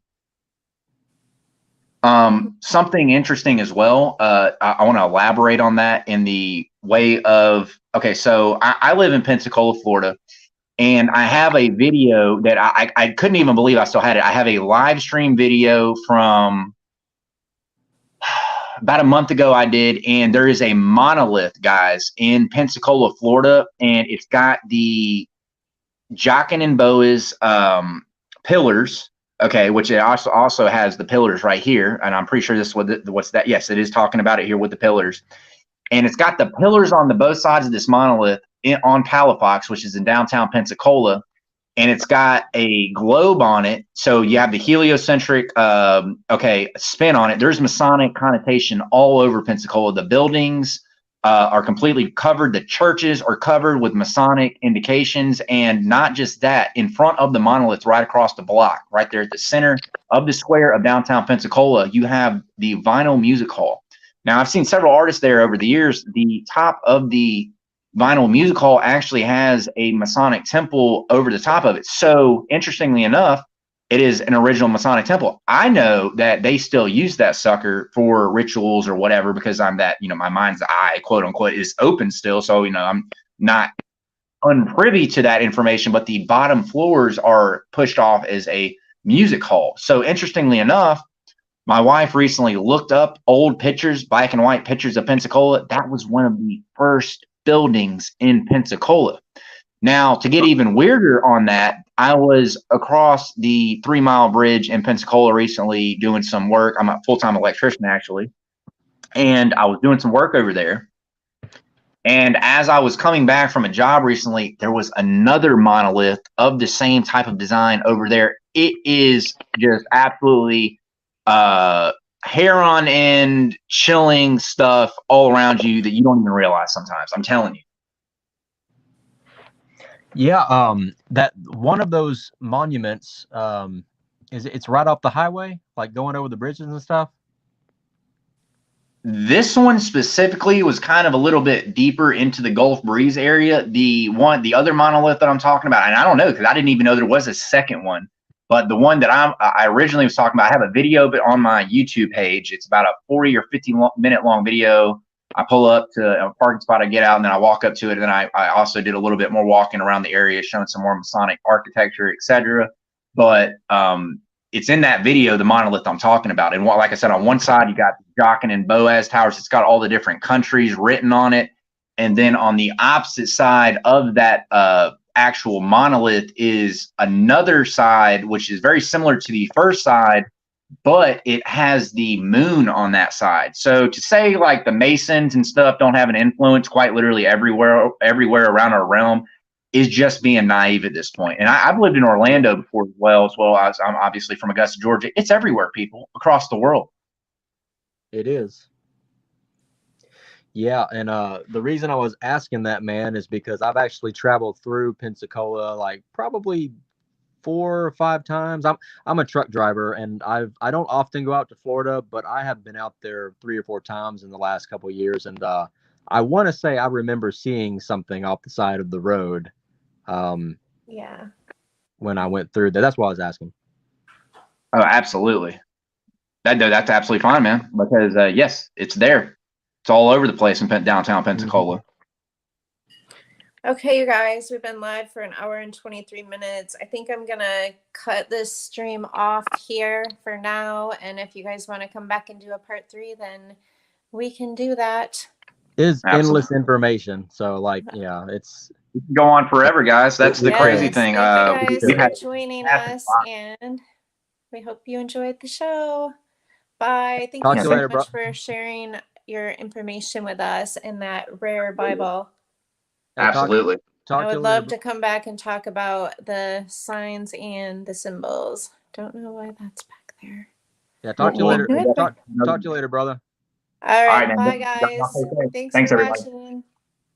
Something interesting as well. I want to elaborate on that in the way of, okay, so I live in Pensacola, Florida, and I have a video that I couldn't even believe I still had it. I have a live stream video from about a month ago I did, and there is a monolith, guys, in Pensacola, Florida, and it's got the Jockin and Boas pillars. Okay, which it also has the pillars right here, and I'm pretty sure this is what's that. Yes, it is talking about it here with the pillars, and it's got the pillars on both sides of this monolith on Palafox, which is in downtown Pensacola, and it's got a globe on it. So you have the heliocentric spin on it. There's Masonic connotation all over Pensacola. The buildings are completely covered. The churches are covered with Masonic indications. And not just that, in front of the monolith, right across the block, right there at the center of the square of downtown Pensacola, you have the Vinyl Music Hall. Now, I've seen several artists there over the years. The top of the Vinyl Music Hall actually has a Masonic temple over the top of it. So, interestingly enough, it is an original Masonic temple. I know that they still use that sucker for rituals or whatever, because I'm that, my mind's eye, quote unquote, is open still. So, I'm not unprivy to that information, but the bottom floors are pushed off as a music hall. So, interestingly enough, my wife recently looked up old pictures, black and white pictures of Pensacola. That was one of the first buildings in Pensacola. Now, to get even weirder on that, I was across the 3 Mile Bridge in Pensacola recently doing some work. I'm a full-time electrician, actually, and I was doing some work over there. And as I was coming back from a job recently, there was another monolith of the same type of design over there. It is just absolutely hair on end, chilling stuff all around you that you don't even realize sometimes. I'm telling you. Yeah, that one of those monuments, it's right off the highway, like going over the bridges and stuff. This one specifically was kind of a little bit deeper into the Gulf Breeze area. The other monolith that I'm talking about, and I don't know because I didn't even know there was a second one. But the one that I originally was talking about, I have a video of it on my YouTube page. It's about a 40 or 50-minute long video. I pull up to a parking spot, I get out, and then I walk up to it. And then I also did a little bit more walking around the area, showing some more Masonic architecture, etc. But it's in that video, the monolith I'm talking about. And like I said, on one side, you got Jockin and Boaz towers. It's got all the different countries written on it. And then on the opposite side of that actual monolith is another side, which is very similar to the first side, but it has the moon on that side. So to say like the Masons and stuff don't have an influence quite literally everywhere around our realm is just being naive at this point. And I've lived in Orlando before as well as I'm obviously from Augusta, Georgia. It's everywhere, people, across the world. It is. Yeah, and the reason I was asking that, man, is because I've actually traveled through Pensacola like probably 4 or 5 times. I'm a truck driver, and I don't often go out to Florida, but I have been out there 3 or 4 times in the last couple of years, and I want to say I remember seeing something off the side of the road. Yeah. When I went through there, that's why I was asking. Oh, absolutely. That's absolutely fine, man. Because yes, it's there. It's all over the place in downtown Pensacola. Okay, you guys, we've been live for 1 hour and 23 minutes. I think I'm going to cut this stream off here for now. And if you guys want to come back and do a part 3, then we can do that. It's endless information. So, like, yeah, it's go on forever, guys. That's the crazy thing. Thank you guys for joining us, and we hope you enjoyed the show. Bye. Thank you so much for sharing your information with us in that rare Bible. Absolutely. I would love to come back and talk about the signs and the symbols. Don't know why that's back there. Yeah, talk to you later. Talk to you later, brother. All right, bye guys. Thanks for everybody. watching.